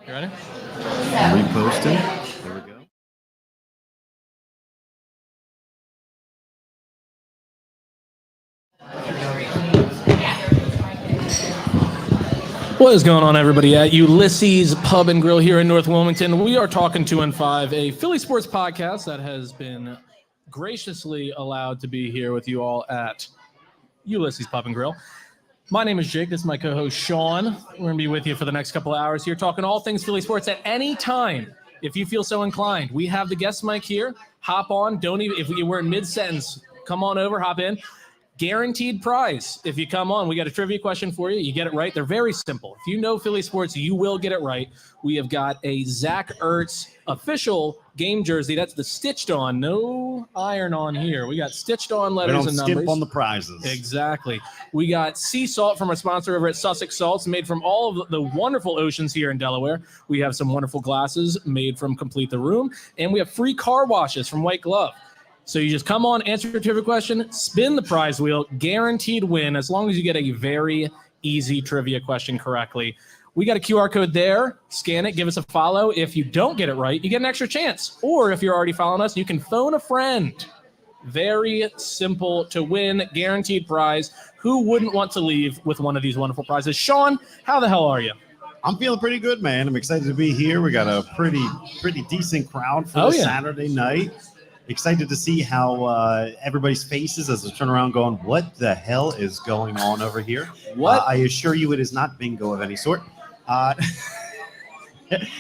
You ready? Reposting. There we go. What is going on, everybody, at Ulysses Pub and Grill here in North Wilmington? We are talking 2 and 5, a Philly sports podcast that has been graciously allowed to be here with you all at Ulysses Pub and Grill. My name is Jake. This is my co-host, Sean. We're going to be with you for the next couple of hours here, talking all things Philly sports at any time. If you feel so inclined, we have the guest mic here. Hop on. Don't even, if we're in mid-sentence, come on over, hop in. Guaranteed prize. If you come on, we got a trivia question for you. You get it right. They're very simple. If you know Philly sports, you will get it right. We have got a Zach Ertz official game jersey. That's the stitched on, no iron on here. We got stitched on letters and numbers. We don't skimp on the prizes. Exactly. We got sea salt from our sponsor over at Sussex Salts, made from all of the wonderful oceans here in Delaware. We have some wonderful glasses made from Complete the Room, and we have free car washes from White Glove. So you just come on, answer your trivia question, spin the prize wheel, guaranteed win as long as you get a very easy trivia question correctly. We got a QR code there. Scan it, give us a follow. If you don't get it right, you get an extra chance. Or if you're already following us, you can phone a friend. Very simple to win, guaranteed prize. Who wouldn't want to leave with one of these wonderful prizes? Sean, how the hell are you? I'm feeling pretty good, man. I'm excited to be here. We got a pretty decent crowd for Saturday night. Excited to see how everybody's faces as they turn around going, what the hell is going on over here? What? I assure you it is not bingo of any sort. And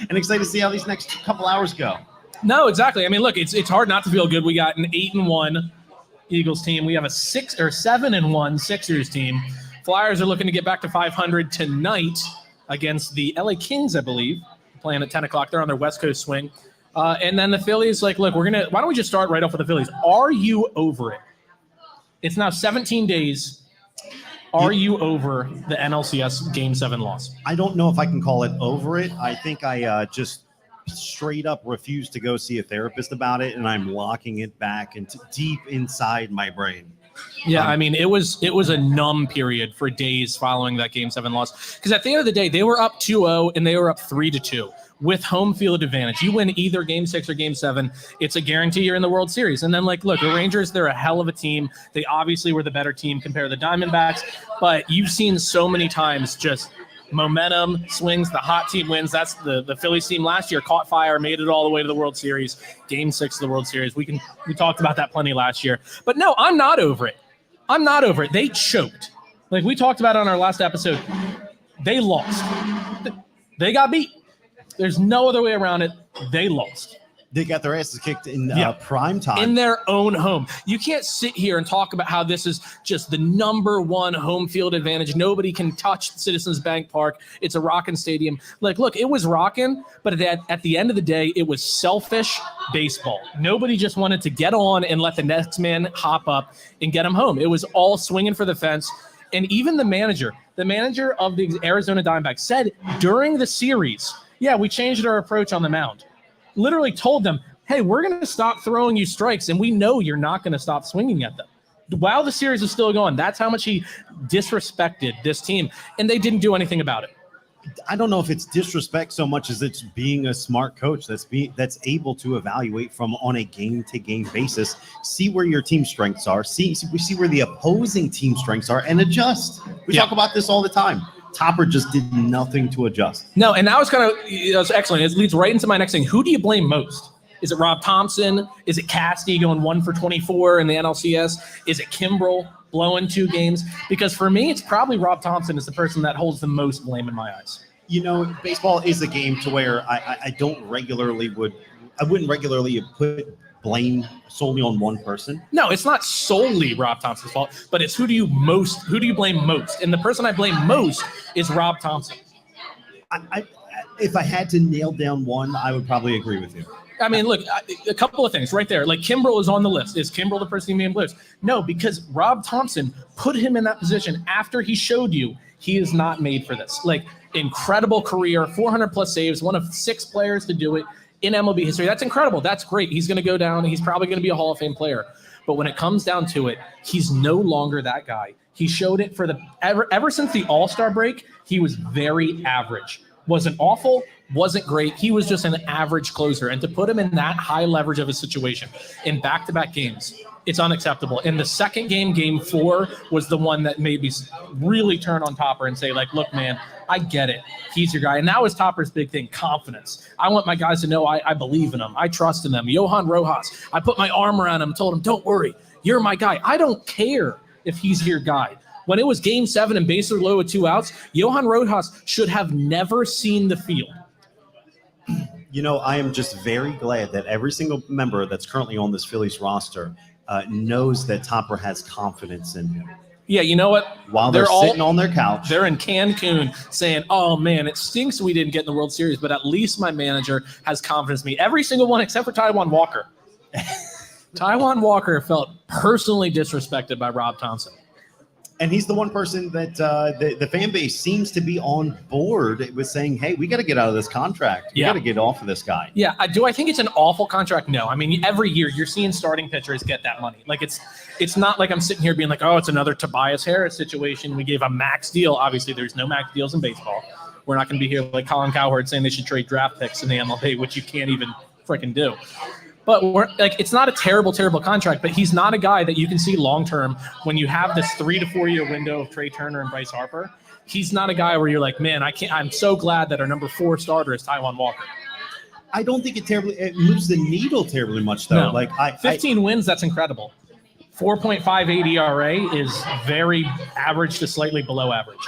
excited to see how these next couple hours go. No, exactly. I mean, look, it's hard not to feel good. We got an 8-1 Eagles team. We have a 7-1 Sixers team. Flyers are looking to get back to 500 tonight against the LA Kings, I believe, playing at 10 o'clock. They're on their West Coast swing. And then the Phillies, like, look, why don't we just start right off with the Phillies? Are you over it? It's now 17 days. Are you over the NLCS Game 7 loss? I don't know if I can call it over it. I think I just straight up refuse to go see a therapist about it, and I'm locking it back into deep inside my brain. Yeah, I mean, it was a numb period for days following that Game 7 loss. Because at the end of the day, they were up 2-0, and they were up 3-2. With home field advantage. You win either Game 6 or Game 7, it's a guarantee you're in the World Series. And then, like, look, the Rangers, they're a hell of a team. They obviously were the better team compared to the Diamondbacks, but you've seen so many times just momentum swings, the hot team wins. That's the Phillies team last year, caught fire, made it all the way to the World Series, Game 6 of the World Series. We talked about that plenty last year. But no, I'm not over it. I'm not over it. They choked. Like we talked about on our last episode, they lost. They got beat. There's no other way around it. They lost. They got their asses kicked in prime time. In their own home. You can't sit here and talk about how this is just the number one home field advantage. Nobody can touch Citizens Bank Park. It's a rockin' stadium. Like, look, it was rockin', but at the end of the day, it was selfish baseball. Nobody just wanted to get on and let the next man hop up and get him home. It was all swinging for the fence. And even the manager of the Arizona Diamondbacks said during the series, yeah, we changed our approach on the mound. Literally told them, hey, we're going to stop throwing you strikes, and we know you're not going to stop swinging at them. While the series is still going, that's how much he disrespected this team, and they didn't do anything about it. I don't know if it's disrespect so much as it's being a smart coach that's able to evaluate from on a game-to-game basis, see where your team strengths are, see where the opposing team strengths are, and adjust. We talk about this all the time. Topper just did nothing to adjust. No, and that was that's excellent. It leads right into my next thing. Who do you blame most? Is it Rob Thompson? Is it Casty going 1 for 24 in the NLCS? Is it Kimbrel blowing 2 games? Because for me, it's probably Rob Thompson is the person that holds the most blame in my eyes. You know, baseball is a game to where I wouldn't regularly put blame solely on one person. No, it's not solely Rob Thompson's fault, but it's who do you blame most? And the person I blame most is Rob Thompson. If I had to nail down one, I would probably agree with you. I mean, look, a couple of things right there. Like Kimbrel is on the list. Is Kimbrel the person being blamed? No, because Rob Thompson put him in that position after he showed you he is not made for this. Like, incredible career, 400 plus saves, one of 6 players to do it in MLB history. That's incredible. That's great. He's going to go down. He's probably going to be a Hall of Fame player. But when it comes down to it, he's no longer that guy. He showed it for ever since the All-Star break, he was very average. wasn't awful, wasn't great. He was just an average closer. And to put him in that high leverage of a situation in back-to-back games, it's unacceptable. And the second game, game 4, was the one that made me really turn on Topper and say, like, look, man, I get it. He's your guy. And that was Topper's big thing, confidence. I want my guys to know I believe in them. I trust in them. Johan Rojas, I put my arm around him and told him, don't worry, you're my guy. I don't care if he's your guy. When it was game 7 and bases were low with 2 outs, Johan Rojas should have never seen the field. You know, I am just very glad that every single member that's currently on this Phillies roster knows that Topper has confidence in him. Yeah, you know what? While they're sitting on their couch. They're in Cancun saying, oh, man, it stinks we didn't get in the World Series, but at least my manager has confidence in me. Every single one except for Taijuan Walker. Taijuan Walker felt personally disrespected by Rob Thompson. And he's the one person that the fan base seems to be on board with saying, hey, we got to get out of this contract. We got to get off of this guy. Yeah. Do I think it's an awful contract? No. I mean, every year you're seeing starting pitchers get that money. Like it's not like I'm sitting here being like, oh, it's another Tobias Harris situation. We gave a max deal. Obviously, there's no max deals in baseball. We're not going to be here like Colin Cowherd saying they should trade draft picks in the MLB, which you can't even freaking do. But it's not a terrible contract, but he's not a guy that you can see long-term when you have this 3 to 4 year window of Trey Turner and Bryce Harper. He's not a guy where you're like, man, I'm so glad that our number 4 starter is Taijuan Walker. I don't think it moves the needle terribly much, though. No. Like 15 wins, that's incredible. 4.58 ERA is very average to slightly below average.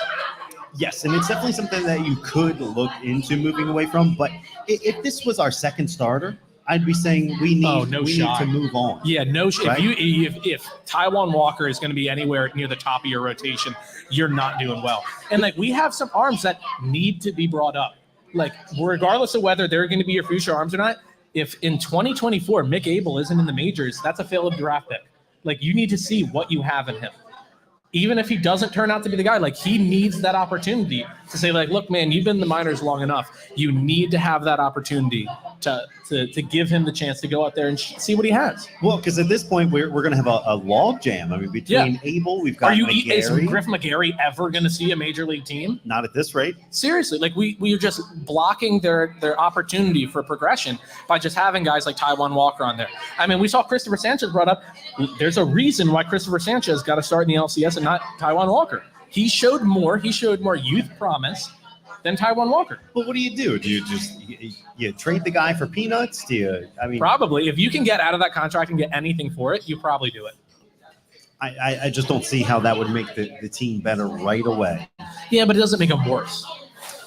Yes, and it's definitely something that you could look into moving away from. But if this was our second starter, I'd be saying we need to move on. Yeah, no shot. Right? If Taijuan Walker is going to be anywhere near the top of your rotation, you're not doing well. And like we have some arms that need to be brought up. Like regardless of whether they're going to be your future arms or not, if in 2024 Mick Abel isn't in the majors, that's a failed draft pick. Like you need to see what you have in him. Even if he doesn't turn out to be the guy, like he needs that opportunity to say, like, look, man, you've been in the minors long enough. You need to have that opportunity to give him the chance to go out there and see what he has. Well, because at this point, we're going to have a log jam. I mean, between Abel, we've got Is Griff McGarry ever going to see a major league team? Not at this rate. Seriously, like we are just blocking their opportunity for progression by just having guys like Taijuan Walker on there. I mean, we saw Christopher Sanchez brought up. There's a reason why Christopher Sanchez got to start in the LCS and not Taijuan Walker. He showed more youth promise than Taijuan Walker. Well, what do? Do you just you trade the guy for peanuts? Probably. If you can get out of that contract and get anything for it, you probably do it. I just don't see how that would make the team better right away. Yeah, but it doesn't make them worse.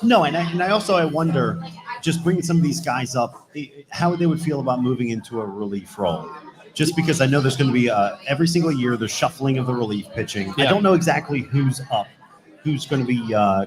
No, and I wonder, just bringing some of these guys up, how they would feel about moving into a relief role. Just because I know there's going to be every single year there's shuffling of the relief pitching. Yeah. I don't know exactly who's up, who's going to be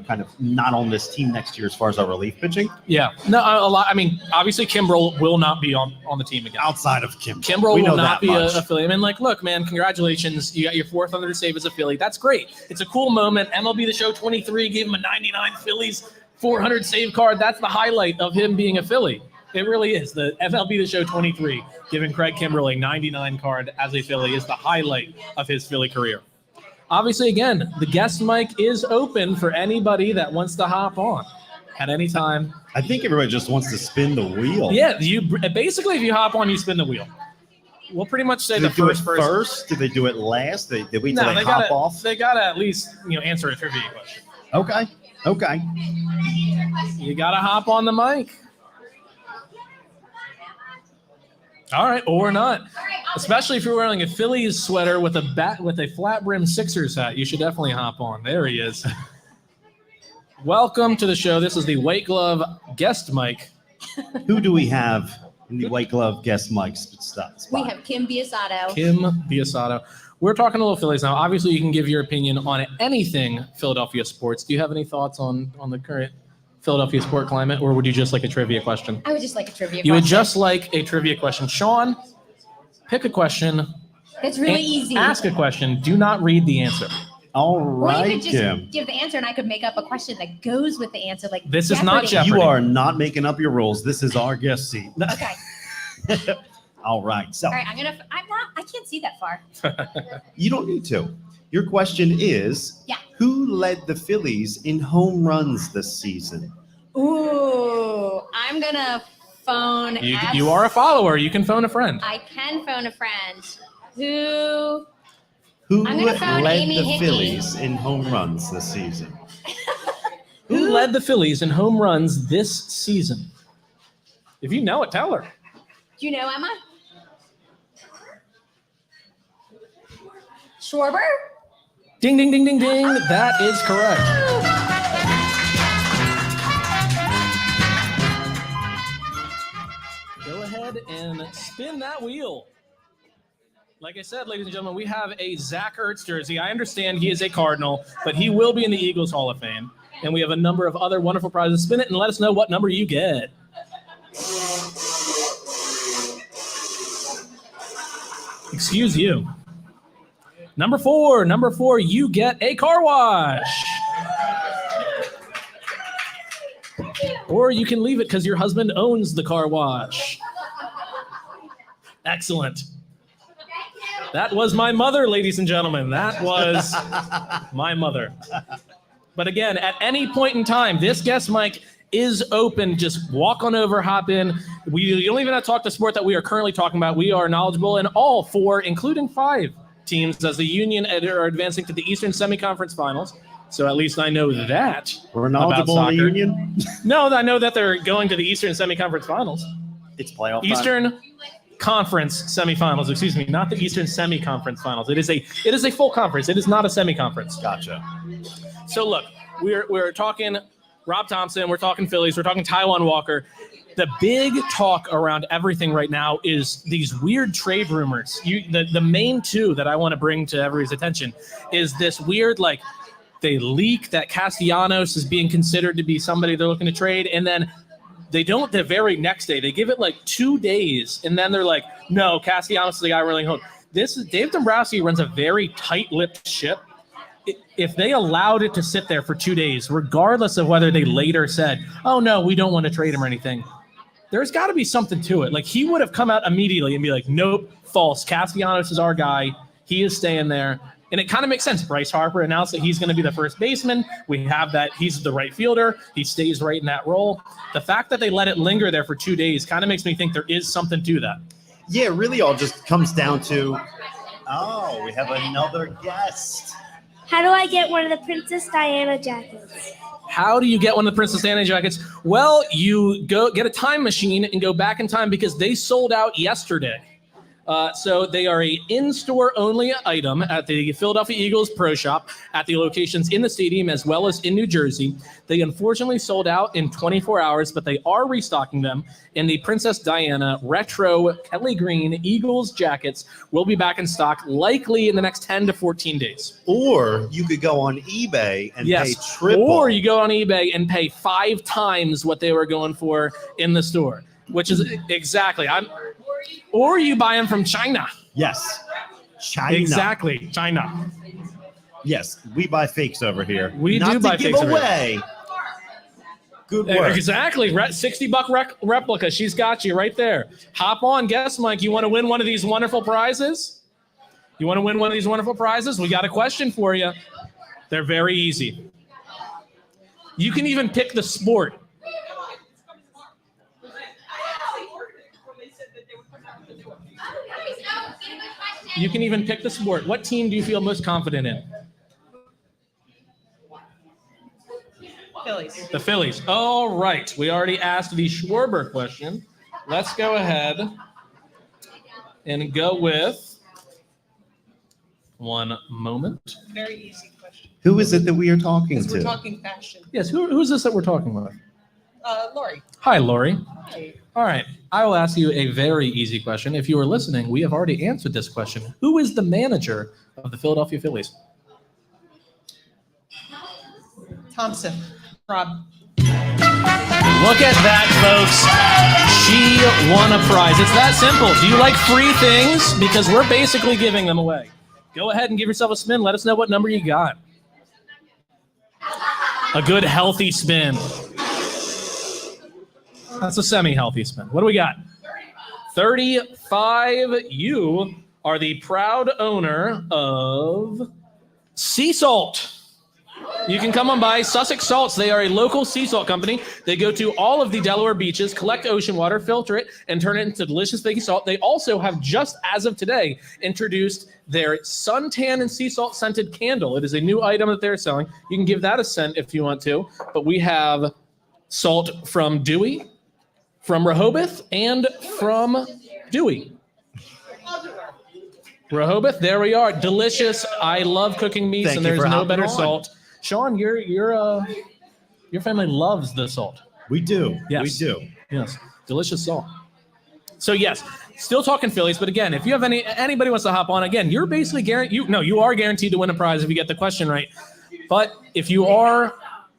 kind of not on this team next year as far as our relief pitching. Yeah, no, a lot. I mean, obviously Kimbrel will not be on the team again. Outside of Kimbrel, Kimbrel will not be a Philly. I mean, like, look, man, congratulations, you got your 4th under save as a Philly. That's great. It's a cool moment. MLB The Show 23 gave him a 99 Phillies 400 save card. That's the highlight of him being a Philly. It really is. The MLB The Show 23 giving Craig Kimbrel a 99 card as a Philly is the highlight of his Philly career. Obviously, again, the guest mic is open for anybody that wants to hop on at any time. I think everybody just wants to spin the wheel. Yeah, basically, if you hop on, you spin the wheel. We'll pretty much say the first person. First? Did they do it last? Did they wait till they hop off? They gotta at least answer a trivia question. Okay. You gotta hop on the mic. All right, or not. Especially if you're wearing a Phillies sweater with a flat brim Sixers hat, you should definitely hop on. There he is. Welcome to the show. This is the White Glove guest mic. Who do we have in the White Glove guest mic spot? We have Kim Biasato. We're talking a little Phillies now. Obviously, you can give your opinion on anything Philadelphia sports. Do you have any thoughts on the current Philadelphia sport climate, or would you just like a trivia question? I would just like a trivia question. You would just like a trivia question. Sean, pick a question. It's really easy. Ask a question. Do not read the answer. All right, or you could just Kim. give the answer and I could make up a question that goes with the answer. Like this Jeopardy. Is not Jeopardy. You are not making up your rules. This is our guest seat. Okay. All right. So all right, I can't see that far. You don't need to. Your question is, yeah. Who led the Phillies in home runs this season? Ooh, I'm gonna phone. You are a follower. You can phone a friend. I can phone a friend. Who Who I'm gonna phone led Amy the Hickey. Phillies in home runs this season? Who led the Phillies in home runs this season? If you know it, tell her. Do you know Emma? Schwarber? Ding, ding, ding, ding, ding. That is correct. Go ahead and spin that wheel. Like I said, ladies and gentlemen, we have a Zach Ertz jersey. I understand he is a Cardinal, but he will be in the Eagles Hall of Fame. And we have a number of other wonderful prizes. Spin it and let us know what number you get. Excuse you. Number four, you get a car wash. Or you can leave it because your husband owns the car wash. Excellent. That was my mother, ladies and gentlemen. That was my mother. But again, at any point in time, this guest mic is open. Just walk on over, hop in. You don't even have to talk the sport that we are currently talking about. We are knowledgeable in all four, including 5 teams, as the Union are advancing to the Eastern Semi-Conference Finals. So at least I know that. We're knowledgeable in the Union? No, I know that they're going to the Eastern Semi-Conference Finals. It's playoff time. Eastern Conference semifinals, excuse me, not the Eastern Semi-Conference Finals. It is a full conference. It is not a semi-conference. Gotcha. So look, we're talking Rob Thompson, we're talking Phillies, we're talking Taijuan Walker. The big talk around everything right now is these weird trade rumors. The main 2 that I want to bring to everybody's attention is this weird, like, they leak that Castellanos is being considered to be somebody they're looking to trade, and then they don't the very next day. They give it like 2 days, and then they're like, no, Castellanos is the guy we're really holding. Dave Dombrowski runs a very tight-lipped ship. If they allowed it to sit there for 2 days, regardless of whether they later said, oh, no, we don't want to trade him or anything, there's got to be something to it. Like, he would have come out immediately and be like, nope, false. Castellanos is our guy. He is staying there. And it kind of makes sense. Bryce Harper announced that he's going to be the first baseman. We have that. He's the right fielder. He stays right in that role. The fact that they let it linger there for 2 days kind of makes me think there is something to that. Yeah, it really all just comes down to, we have another guest. How do I get one of the Princess Diana jackets? How do you get one of the Princess Diana jackets? Well, you go get a time machine and go back in time because they sold out yesterday. So they are a in-store only item at the Philadelphia Eagles Pro Shop at the locations in the stadium as well as in New Jersey. They unfortunately sold out in 24 hours, but they are restocking them. And the Princess Diana Retro Kelly Green Eagles jackets will be back in stock likely in the next 10 to 14 days. Or you could go on eBay and pay triple. Or you go on eBay and pay 5 times what they were going for in the store, which is exactly. Or you buy them from China. Yes. China. Exactly. China. Yes. We buy fakes over here. We Not do buy to give fakes over away. Good work. Exactly. $60 replica. She's got you right there. Hop on. Guess, Mike, you want to win one of these wonderful prizes? You want to win one of these wonderful prizes? We got a question for you. They're very easy. You can even pick the sport. You can even pick the sport. What team do you feel most confident in? Phillies. The Phillies. All right. We already asked the Schwarber question. Let's go ahead and go with one moment. Very easy question. Who is it that we are talking Because we're to? talking fashion. Yes, who's this that we're talking with? Lori. Hi, Lori. Hi. All right. I will ask you a very easy question. If you were listening, we have already answered this question. Who is the manager of the Philadelphia Phillies? Thompson. Rob. Look at that, folks. She won a prize. It's that simple. Do you like free things? Because we're basically giving them away. Go ahead and give yourself a spin. Let us know what number you got. A good, healthy spin. That's a semi-healthy spin. What do we got? 35. You are the proud owner of Sea Salt. You can come on by Sussex Salts. They are a local sea salt company. They go to all of the Delaware beaches, collect ocean water, filter it, and turn it into delicious baking salt. They also have, just as of today, introduced their suntan and sea salt scented candle. It is a new item that they're selling. You can give that a scent if you want to. But we have salt from Dewey, from Rehoboth, and from Dewey. Rehoboth, there we are. Delicious. I love cooking meats, Thank and you there's for no hopping better on. salt. Sean, your family loves the salt. We do. Yes. We do. Yes, delicious salt. So yes, still talking Phillies, but again, if you have anybody wants to hop on, again, you're basically guaranteed. You are guaranteed to win a prize if you get the question right. But if you are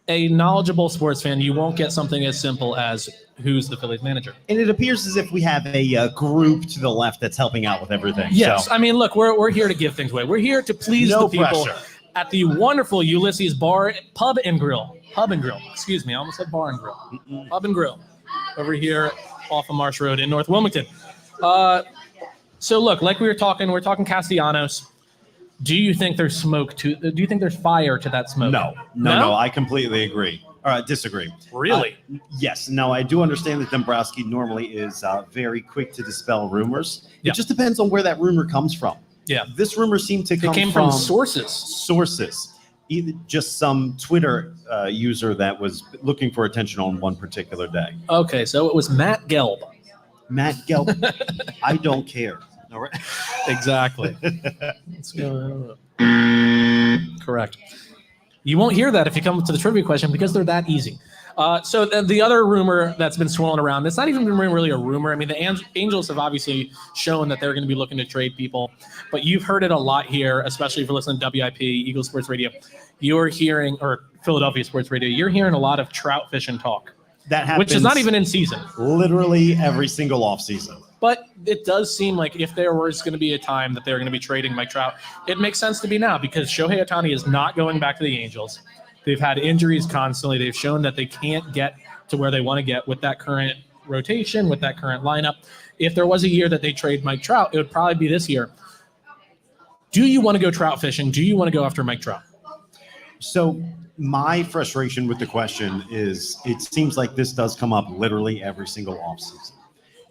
a knowledgeable sports fan, you won't get something as simple as who's the Phillies manager. And it appears as if we have a group to the left that's helping out with everything. Yes, So, I mean, look, we're here to give things away. We're here to please No the people pressure. at the wonderful Ulysses Pub and Grill. Excuse me, I almost said Bar and Grill. Pub and Grill over here off of Marsh Road in North Wilmington. So look, like we're talking Castellanos. Do you think there's smoke to? Do you think there's fire to that smoke? No, I completely agree. Disagree. Really? Yes. No, I do understand that Dombrowski normally is very quick to dispel rumors. Yeah. It just depends on where that rumor comes from. Yeah. This rumor seemed to come It came from sources. sources. Either just some Twitter user that was looking for attention on one particular day. Okay, so it was Matt Gelb. Matt Gelb, I don't care. All right. Exactly. Let's go. Correct. You won't hear that if you come to the trivia question because they're that easy. So the other rumor that's been swirling around, it's not even been really a rumor. I mean, the Angels have obviously shown that they're going to be looking to trade people, but you've heard it a lot here, especially if you're listening to WIP, Eagle Sports Radio. You're hearing, or Philadelphia Sports Radio, you're hearing a lot of trout fishing talk, That happens which is not even in season. literally every single offseason. But it does seem like if there was going to be a time that they're going to be trading Mike Trout, it makes sense to be now because Shohei Ohtani is not going back to the Angels. They've had injuries constantly. They've shown that they can't get to where they want to get with that current rotation, with that current lineup. If there was a year that they trade Mike Trout, it would probably be this year. Do you want to go trout fishing? Do you want to go after Mike Trout? So my frustration with the question is it seems like this does come up literally every single offseason.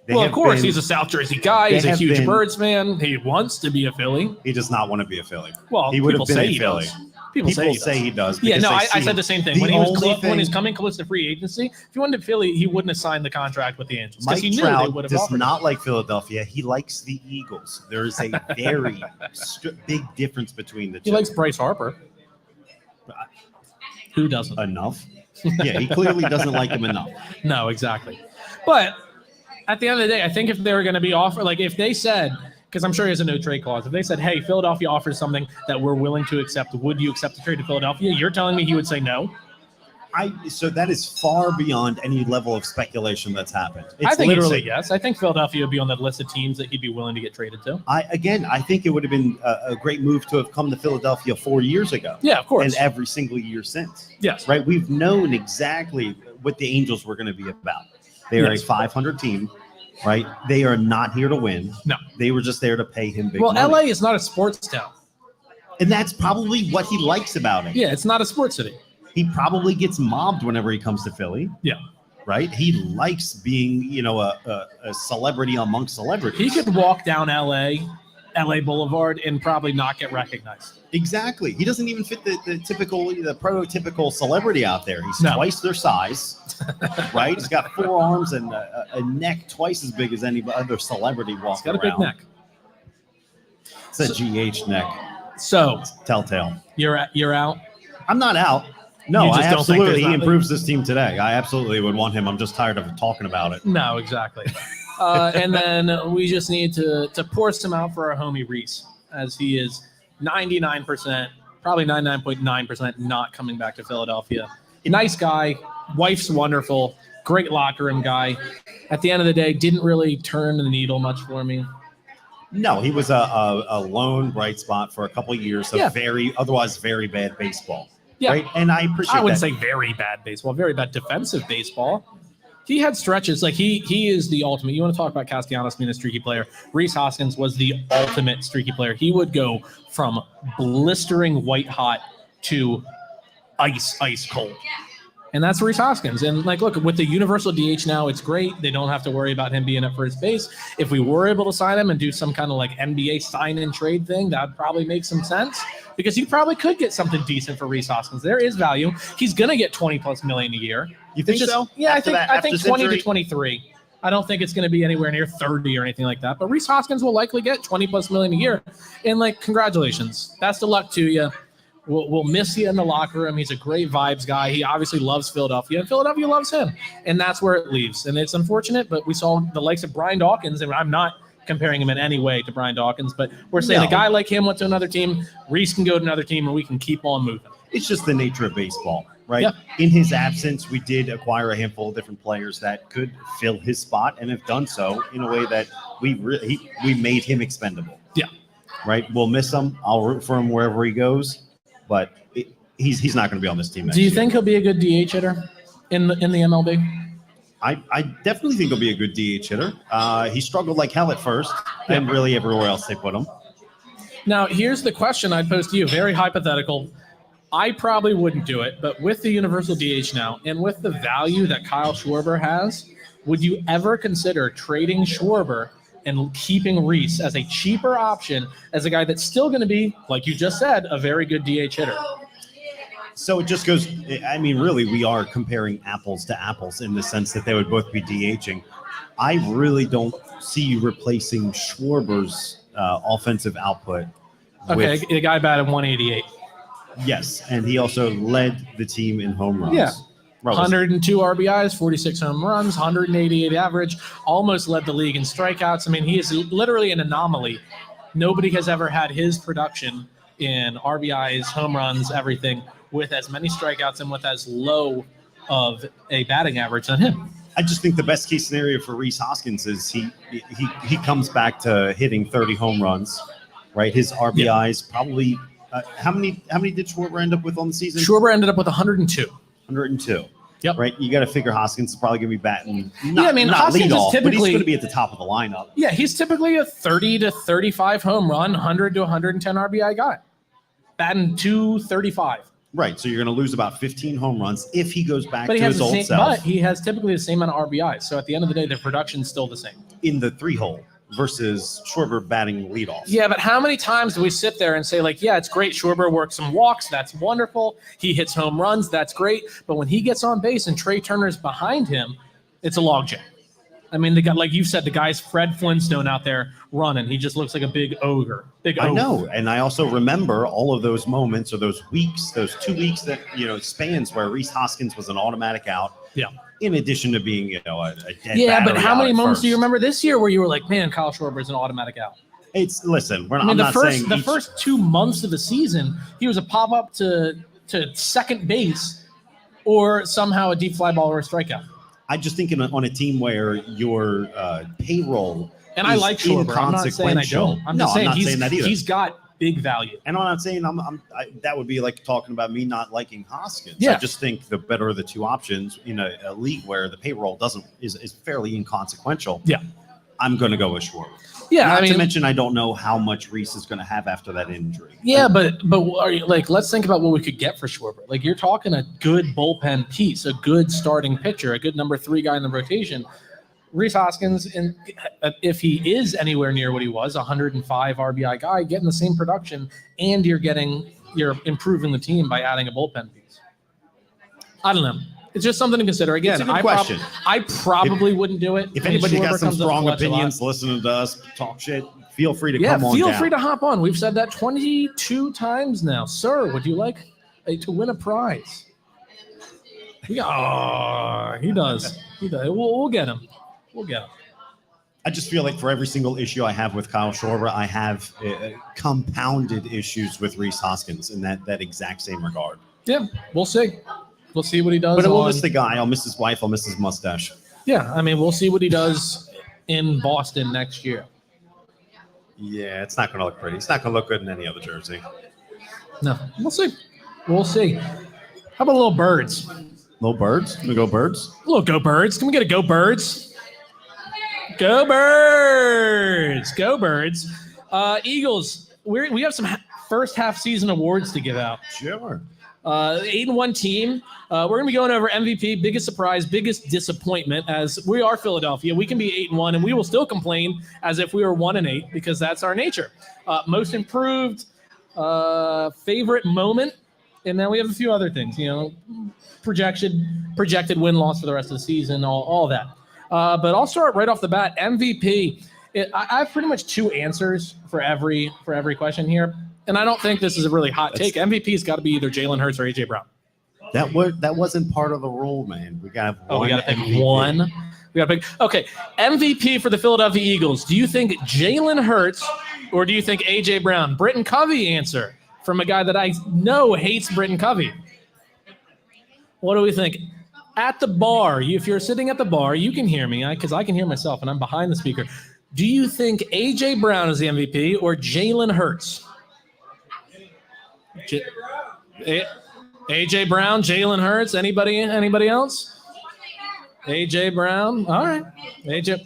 Well, of course, he's a South Jersey guy. He's a huge been- Birds fan. He wants to be a Philly. He does not want to be a Philly. Well, he would people have been say a he Philly. does. People say he does. Yeah, because no, they I see said the same thing. the When he was only when he's thing- coming close to free agency, if he wanted to Philly, he wouldn't have signed the contract with the Angels. 'Cause Mike he knew they Trout would have does offered not him. like Philadelphia. He likes the Eagles. There is a very big difference between the two. He likes Bryce Harper. Who doesn't? Enough. Yeah, he clearly doesn't like him enough. No, exactly. But at the end of the day, I think if they were going to be offered, like if they said, because I'm sure he has a no trade clause, if they said, hey, Philadelphia offers something that we're willing to accept, would you accept the trade to Philadelphia? You're telling me he would say no? So that is far beyond any level of speculation that's happened. It's I think he'd literally say yes. I think Philadelphia would be on the list of teams that he'd be willing to get traded to. I think it would have been a great move to have come to Philadelphia 4 years ago. Yeah, of course. And every single year since. Yes. Right? We've known exactly what the Angels were going to be about. They are Yes. a 500 team, right? They are not here to win. No. They were just there to pay him big Well, money. LA is not a sports town. And that's probably what he likes about it. Yeah, it's not a sports city. He probably gets mobbed whenever he comes to Philly. Yeah. Right? He likes being, a celebrity amongst celebrities. He could walk down LA Boulevard and probably not get recognized. Exactly. He doesn't even fit the prototypical celebrity out there. He's No. twice their size, right? He's got 4 arms and a neck twice as big as any other celebrity walking He's got a big around. neck. It's a GH neck. So Telltale. you're out. I'm not out. No, You just I don't think absolutely. there's He not- improves this team today. I absolutely would want him. I'm just tired of talking about it. No, exactly. And then we just need to pour some out for our homie Reese, as he is 99%, probably 99.9% not coming back to Philadelphia. Nice guy, wife's wonderful, great locker room guy. At the end of the day, didn't really turn the needle much for me. No, he was a lone bright spot for a couple of years of Yeah. otherwise very bad baseball. Yeah. Right? And I appreciate I wouldn't that. say very bad baseball, very bad defensive baseball. He had stretches like he is the ultimate. You want to talk about Castellanos being a streaky player? Reese Hoskins was the ultimate streaky player. He would go from blistering white hot to ice cold. And that's Rhys Hoskins. And like, look, with the universal DH now, it's great. They don't have to worry about him being at first base. If we were able to sign him and do some kind of like NBA sign and trade thing, that would probably make some sense because you probably could get something decent for Rhys Hoskins. There is value. He's going to get 20+ million a year. You think so? Yeah, After I think this 20 injury? to 23. I don't think it's going to be anywhere near 30 or anything like that. But Rhys Hoskins will likely get 20+ million a year. And like, congratulations. Best of luck to you. We'll miss you in the locker room. He's a great vibes guy. He obviously loves Philadelphia, and Philadelphia loves him. And that's where it leaves. And it's unfortunate, but we saw the likes of Brian Dawkins, and I'm not comparing him in any way to Brian Dawkins, but we're saying a guy like him went to another team, Rhys can go to another team, and we can keep on moving. It's just the nature of baseball, right? Yeah. In his absence, we did acquire a handful of different players that could fill his spot and have done so in a way that we made him expendable. Yeah. Right? We'll miss him. I'll root for him wherever he goes, but he's not going to be on this team next Do you year. think he'll be a good DH hitter in the MLB? I definitely think he'll be a good DH hitter. He struggled like hell at first, and really everywhere else they put him. Now, here's the question I'd pose to you, very hypothetical. I probably wouldn't do it, but with the universal DH now and with the value that Kyle Schwarber has, would you ever consider trading Schwarber and keeping Rhys as a cheaper option as a guy that's still going to be, like you just said, a very good DH hitter? So it just goes, I mean, really, we are comparing apples to apples in the sense that they would both be DHing. I really don't see you replacing Schwarber's offensive output. Okay, with, the guy batted 188. yes, and he also led the team in home runs. Yeah. Right, 102 RBIs, 46 home runs, 188 average, almost led the league in strikeouts. I mean, he is literally an anomaly. Nobody has ever had his production in RBIs, home runs, everything, with as many strikeouts and with as low of a batting average than him. I just think the best case scenario for Rhys Hoskins is he comes back to hitting 30 home runs, right? His RBIs probably how many did Schwarber end up with on the season? Schwarber ended up with 102. 102. Yep. Right. You got to figure Hoskins is probably going to be batting. I mean, not Hoskins lead is off, but he's typically- going to be at the top of the lineup. Yeah, he's typically a 30 to 35 home run, 100 to 110 RBI guy. Batting 235. Right. So you're going to lose about 15 home runs if he goes back But to he has his the old same, self but he has typically the same amount of RBIs. So at the end of the day, the production's still the same. in the 3-hole versus Schwarber batting leadoff. Yeah, but how many times do we sit there and say, like, yeah, it's great. Schwarber works some walks. That's wonderful. He hits home runs. That's great. But when he gets on base and Trey Turner's behind him, it's a logjam. I mean, the guy, like you said, the guy's Fred Flintstone out there running. He just looks like a big ogre. I know. And I also remember all of those moments or those weeks, those 2 weeks that, spans where Rhys Hoskins was an automatic out. Yeah. In addition to being, a dead Yeah, but battery how out many at moments do you first. remember this year where you were like, man, Kyle Schwarber is an automatic out? Listen, I mean, I'm the not first saying the each- first 2 months of the season, he was a pop up to second base or somehow a deep fly ball or a strikeout. I just think on a team where your payroll And I is like Schwarber. I'm not saying I inconsequential. don't. I'm No, just saying I'm not saying that either. he's got big value. And I'm not saying that would be like talking about me not liking Hoskins. Yeah. I just think the better of the two options in a league where the payroll is fairly inconsequential. Yeah. I'm going to go with Schwarber. Yeah, Not I mean, to mention I don't know how much Rhys is going to have after that injury. yeah, but are you, like, let's think about what we could get for Schwarber. Like, you're talking a good bullpen piece, a good starting pitcher, a good number 3 guy in the rotation. Rhys Hoskins, and if he is anywhere near what he was, 105 RBI guy, getting the same production, and you're improving the team by adding a bullpen piece. I don't know. It's just something to consider. Again, It's a good question. I probably wouldn't do it. If And anybody Schwarber got some comes up strong clutch a lot. opinions listening to us talk shit, feel free to Yeah, come on feel down. free to hop on. We've said that 22 times now. Sir, would you like to win a prize? He does. He does. We'll get him. We'll get him. I just feel like for every single issue I have with Kyle Schwarber, I have compounded issues with Rhys Hoskins in that exact same regard. Yeah, we'll see. We'll see what he does. But we'll on- miss the guy. I'll miss his wife. I'll miss his mustache. Yeah, I mean, we'll see what he does in Boston next year. Yeah, it's not going to look pretty. It's not going to look good in any other jersey. No, we'll see. We'll see. How about a little birds? No birds? We go birds? A little go birds. Can we get a go birds? Go birds. Go birds. Eagles, we have some first half season awards to give out. Sure. 8-1 team. We're going to be going over MVP, biggest surprise, biggest disappointment. As we are Philadelphia, we can be 8-1, and we will still complain as if we were 1-8 because that's our nature. Most improved, favorite moment, and then we have a few other things. Projected win-loss for the rest of the season, all that. But I'll start right off the bat. MVP. I have pretty much two answers for every question here, and I don't think this is a really hot take. MVP's got to be either Jalen Hurts or AJ Brown. That wasn't part of the rule, man. We got to have one. We got to pick MVP. one. We got to pick. Okay, MVP for the Philadelphia Eagles. Do you think Jalen Hurts or do you think AJ Brown? Britton Covey answer from a guy that I know hates Britton Covey. What do we think? At the bar, if you're sitting at the bar, you can hear me because I can hear myself and I'm behind the speaker. Do you think AJ Brown is the MVP or Jalen Hurts? AJ Brown, Jalen Hurts. Anybody else? AJ Brown. All right. AJ.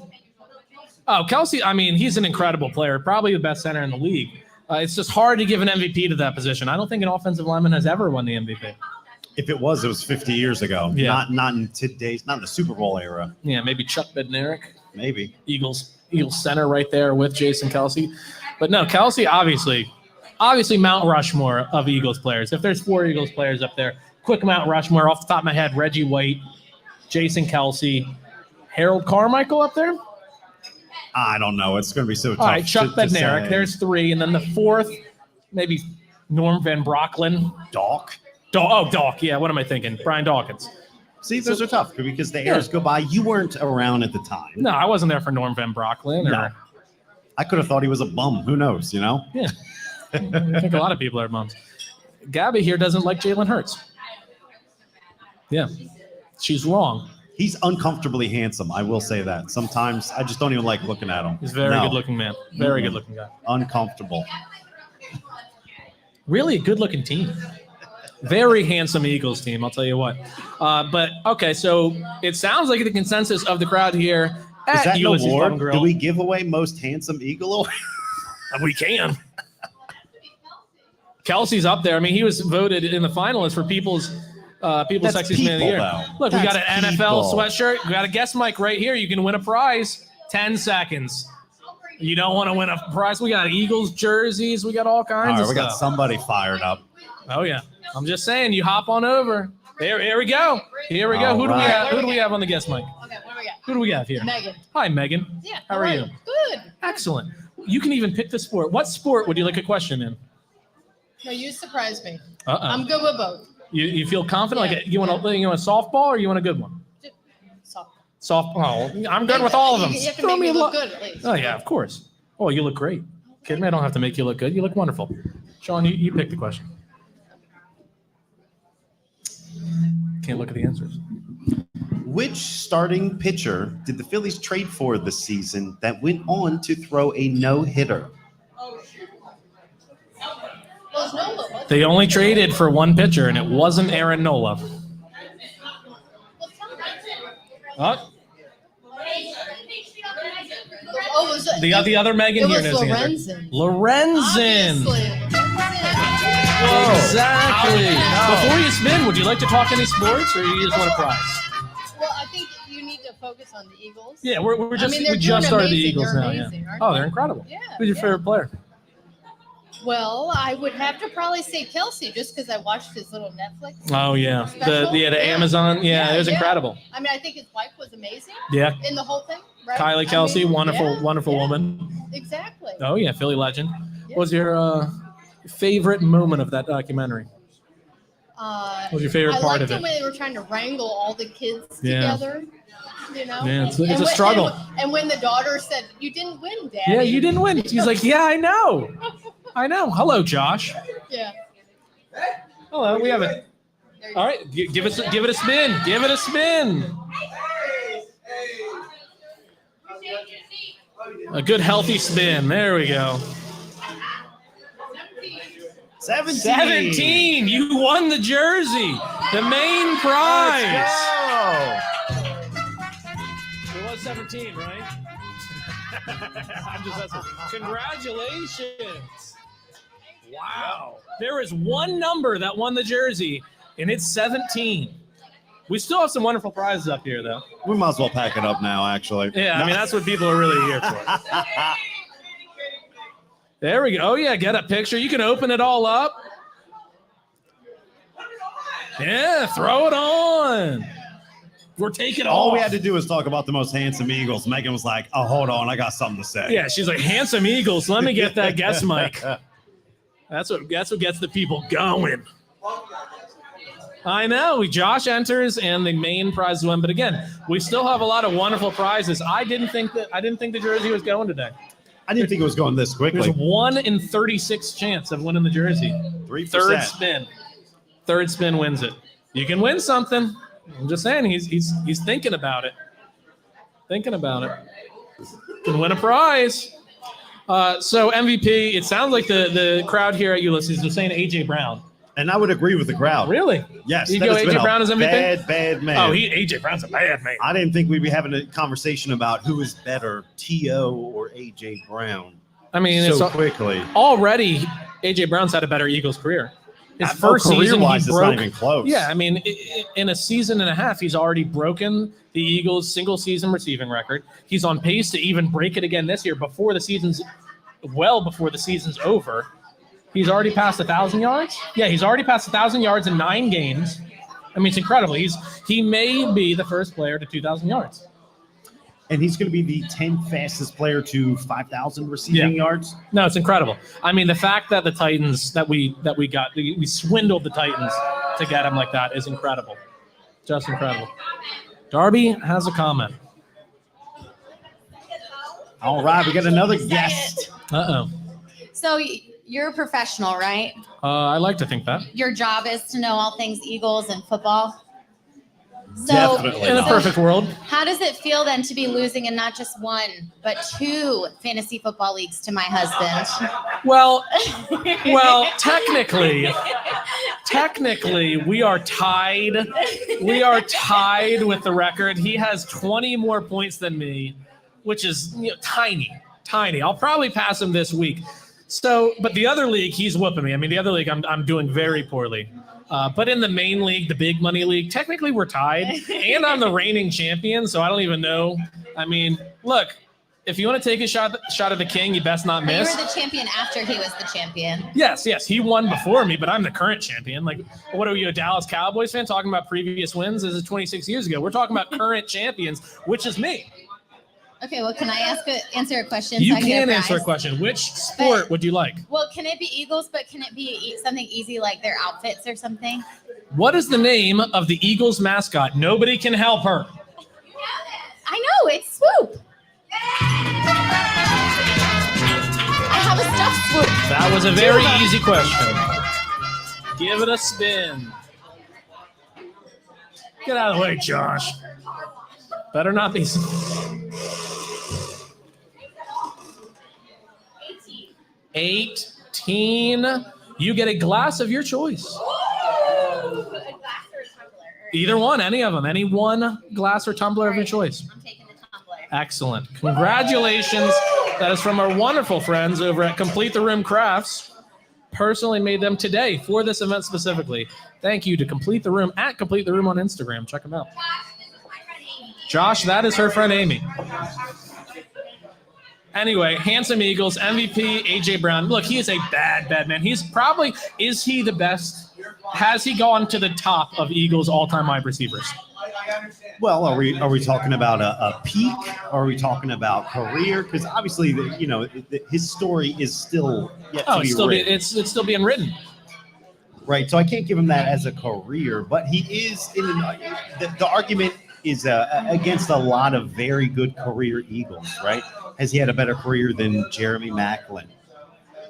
Oh, Kelsey. I mean, he's an incredible player. Probably the best center in the league. It's just hard to give an MVP to that position. I don't think an offensive lineman has ever won the MVP. If it was 50 years ago. Yeah. Not in today's, not in the Super Bowl era. Yeah, maybe Chuck Bednarik. Maybe. Eagles center right there with Jason Kelsey. But no, Kelsey obviously Mount Rushmore of Eagles players. If there's 4 Eagles players up there, quick Mount Rushmore off the top of my head, Reggie White, Jason Kelsey, Harold Carmichael up there. I don't know. It's going to be so tough. All right, Chuck to Bednarik. say. There's 3. And then the 4th, maybe Norm Van Brocklin. Doc. Doc. Yeah, what am I thinking? Brian Dawkins. See, those are tough because the eras go by. You weren't around at the time. No, I wasn't there for Norm Van Brocklin. No. I could have thought he was a bum. Who knows, Yeah. I think a lot of people are bums. Gabby here doesn't like Jalen Hurts. Yeah. She's wrong. He's uncomfortably handsome. I will say that. Sometimes I just don't even like looking at him. He's a very good-looking man. Very good-looking guy. Uncomfortable. Really a good-looking team. Very handsome Eagles team, I'll tell you what. But, okay, so it sounds like the consensus of the crowd here Is that an Ulysses Pub and award? Grill. Do we give away most handsome Eagle award? We can. Kelsey's up there. I mean, he was voted in the finalists for People's Sexiest Man of the Year. Though. Look, we got That's an NFL people. sweatshirt. We got a guest mic right here. You can win a prize. 10 seconds. You don't want to win a prize? We got Eagles jerseys. We got all kinds All right, of we stuff. got somebody fired up. Oh, yeah. I'm just saying, you hop on over. Here we go. Here we go. All Who do we right. have? Who do we have on the guest mic? Okay, what do we got? Who do we have here? Megan. Hi, Megan. Yeah. How are you? Good. Excellent. You can even pick the sport. What sport would you like a question in? No, you surprised me. Uh-oh. I'm good with both. You feel confident? Yeah. Like you want a softball or you want a good one? Softball. Softball. I'm good with all of them. You have to Throw make me a look lo- good at least. Oh yeah, of course. Oh, you look great. Kidding me? I don't have to make you look good. You look wonderful. Sean, you pick the question. Can't look at the answers. Which starting pitcher did the Phillies trade for this season that went on to throw a no-hitter? Well, it's Nola, wasn't it? They only traded for one pitcher, and it wasn't Aaron Nola. Well, tell me. Oh, Oh, was it? the other Megan It here was knows the answer. Lorenzen. Lorenzen. Obviously. Exactly. No. Before you spin, would you like to talk any sports, or you just want a prize? Well, I think you need to focus on the Eagles. Yeah, we they're just doing started the amazing. Eagles They're now. amazing, Yeah. aren't Oh, they? they're incredible. Yeah. Who's your favorite player? Well, I would have to probably say Kelsey, just because I watched his little Netflix. Oh yeah, Special? the Yeah. Amazon. Yeah, it was Yeah. incredible. I mean, I think his wife was amazing Yeah, in the whole thing. Right? Kylie I Kelsey, mean, wonderful, yeah, wonderful yeah, woman. Exactly. Oh yeah, Philly legend. Yeah. What was your favorite moment of that documentary? What was your favorite part of I it? liked the way they were trying to wrangle all the kids Yeah. together. You know? Yeah, it's And a when- struggle. And when the daughter said, "You didn't win, Daddy." Yeah, you didn't win. He's like, yeah, I know. I know. Hello, Josh. Yeah. Hello, we have it. There you All right, give it a spin. Give it a spin. A good healthy spin. There we go. 17. You won the jersey. The main prize. It was 17, right? I'm just asking. Congratulations. Wow. There is one number that won the jersey, and it's 17. We still have some wonderful prizes up here, though. We might as well pack it up now, actually. Yeah, I mean, that's what people are really here for. There we go. Oh, yeah, get a picture. You can open it all up. Yeah, throw it on. We're taking All off. we had to do was talk about the most handsome Eagles. Megan was like, oh, hold on, I got something to say. Yeah, she's like, handsome Eagles. Let me get that guest mic. That's what gets the people going. I know. Josh enters and the main prize win, but again, we still have a lot of wonderful prizes. I didn't think the jersey was going today. I didn't think it was going this quickly. There's 1 in 36 chance of winning the jersey. 3%. Third spin wins it. You can win something. I'm just saying, he's thinking about it. Can win a prize. So MVP, it sounds like the crowd here at Ulysses are saying AJ Brown. And I would agree with the crowd. Really? Yes. You go AJ Brown as MVP? Bad man. Oh, AJ Brown's a bad man. I didn't think we'd be having a conversation about who is better, T.O. or AJ Brown. I mean, so quickly. Already, AJ Brown's had a better Eagles career. His first season, career-wise, he it's broke. not even close. Yeah, I mean, in a season and a half, he's already broken the Eagles' single-season receiving record. He's on pace to even break it again this year before the season's over. He's already passed 1,000 yards. Yeah, he's already passed 1,000 yards in 9 games. I mean, it's incredible. He may be the first player to 2,000 yards. And he's going to be the 10th fastest player to 5,000 receiving yards. No, it's incredible. I mean, the fact that the Titans we swindled the Titans to get him like that is incredible. Just incredible. Darby has a comment. All right, we got another guest. Uh-oh. So you're a professional, right? I like to think that. Your job is to know all things Eagles and football. So, Definitely In a not. perfect world. how does it feel then to be losing in not just 1, but 2 fantasy football leagues to my husband? Well, technically, we are tied. We are tied with the record. He has 20 more points than me, which is tiny. I'll probably pass him this week. So, but the other league, he's whooping me. I mean, the other league, I'm doing very poorly. But in the main league, the big money league, technically we're tied. And I'm the reigning champion, so I don't even know. I mean, look, if you want to take a shot at the king, you best not miss. You were the champion after he was the champion. Yes, he won before me, but I'm the current champion. Like, what are you, a Dallas Cowboys fan talking about previous wins? This is 26 years ago. We're talking about current champions, which is me. Okay, well, can I answer a question? You so I can get can a answer a prize? question. Which sport would you like? Well, can it be Eagles, but can it be something easy like their outfits or something? What is the name of the Eagles mascot? Nobody can help her. I know, it's Swoop. I have a stuffed Swoop. That was a very easy question. Give it a spin. Get out of the way, Josh. Better not be. 18. You get a glass of your choice. A glass or a tumbler? Either one, any of them. Any one glass or tumbler of your choice. I'm taking the tumbler. Excellent. Congratulations. That is from our wonderful friends over at Complete the Room Crafts. Personally made them today for this event specifically. Thank you to Complete the Room at Complete the Room on Instagram. Check them out. Josh, that is her friend Amy. Anyway, handsome Eagles, MVP, AJ Brown. Look, he is a bad man. Is he the best? Has he gone to the top of Eagles all-time wide receivers? Well, are we talking about a peak? Or are we talking about career? Because obviously, his story is still yet to be written. It's still being written. Right. So I can't give him that as a career, but he is in the argument is against a lot of very good career Eagles, right? Has he had a better career than Jeremy Maclin,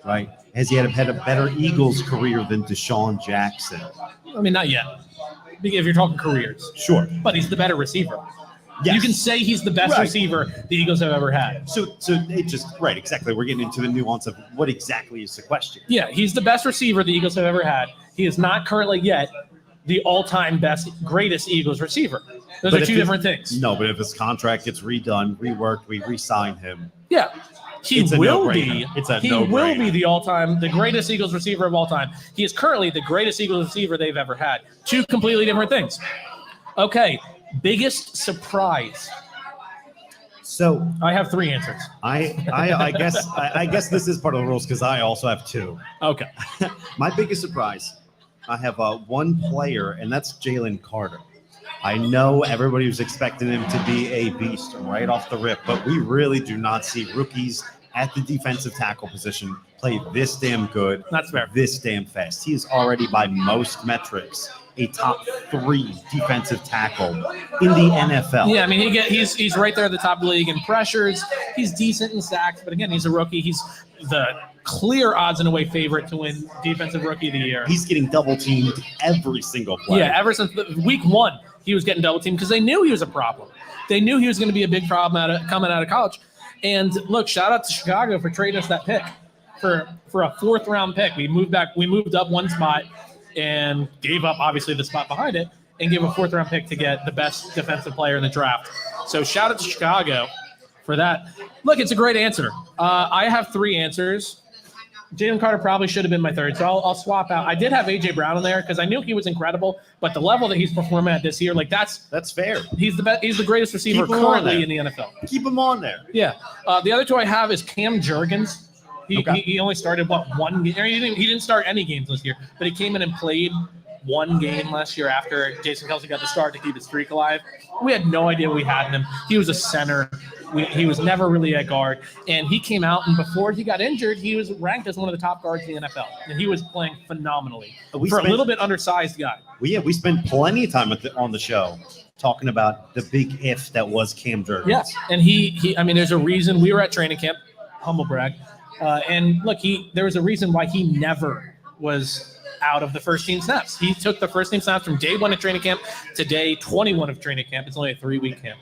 right? Has he had a better Eagles career than Deshaun Jackson? I mean, not yet. If you're talking careers. Sure. But he's the better receiver. Yes. You can say he's the best receiver the Eagles have ever had. So it just, right, exactly. We're getting into the nuance of what exactly is the question. Yeah, he's the best receiver the Eagles have ever had. He is not currently yet the all-time greatest Eagles receiver. Those But are if two different things. No, but if his contract gets redone, reworked, we re-sign him. Yeah. He It's a will no-brainer. be. It's a he will no-brainer. be the greatest Eagles receiver of all time. He is currently the greatest Eagles receiver they've ever had. Two completely different things. Okay, biggest surprise. So I have three answers. I guess this is part of the rules because I also have two. Okay. My biggest surprise, I have one player, and that's Jalen Carter. I know everybody was expecting him to be a beast right off the rip, but we really do not see rookies at the defensive tackle position play this damn good, That's fair. this damn fast. He is already by most metrics a top 3 defensive tackle in the NFL. Yeah, I mean he's right there at the top of the league in pressures. He's decent in sacks, but again, he's a rookie. He's the clear odds and away favorite to win Defensive Rookie of the Year. He's getting double teamed every single play. Yeah, ever since week 1, he was getting double teamed because they knew he was a problem. They knew he was going to be a big problem coming out of college. And look, shout out to Chicago for trading us that pick for a 4th round pick. We moved up one spot and gave up obviously the spot behind it and gave a 4th round pick to get the best defensive player in the draft. So shout out to Chicago for that. Look, it's a great answer. I have 3 answers. Jalen Carter probably should have been my 3rd, so I'll swap out. I did have A.J. Brown in there because I knew he was incredible, but the level that he's performing at this year, like that's fair. He's the best. He's the greatest receiver Keep him on currently there. in the NFL. Keep him on there. Yeah. The other 2 I have is Cam Jurgens. He only started one game. He didn't start any games this year, but he came in and played one game last year after Jason Kelce got the start to keep his streak alive. We had no idea we had in him. He was a center. He was never really a guard. And he came out, and before he got injured, he was ranked as one of the top guards in the NFL. And he was playing phenomenally a little bit undersized guy. We spent plenty of time on the show talking about the big if that was Cam Jurgens. Yes, and he I mean, there's a reason we were at training camp, humble brag. And look, there was a reason why he never was out of the first team snaps. He took the first team snaps from day 1 of training camp to day 21 of training camp. It's only a 3-week camp.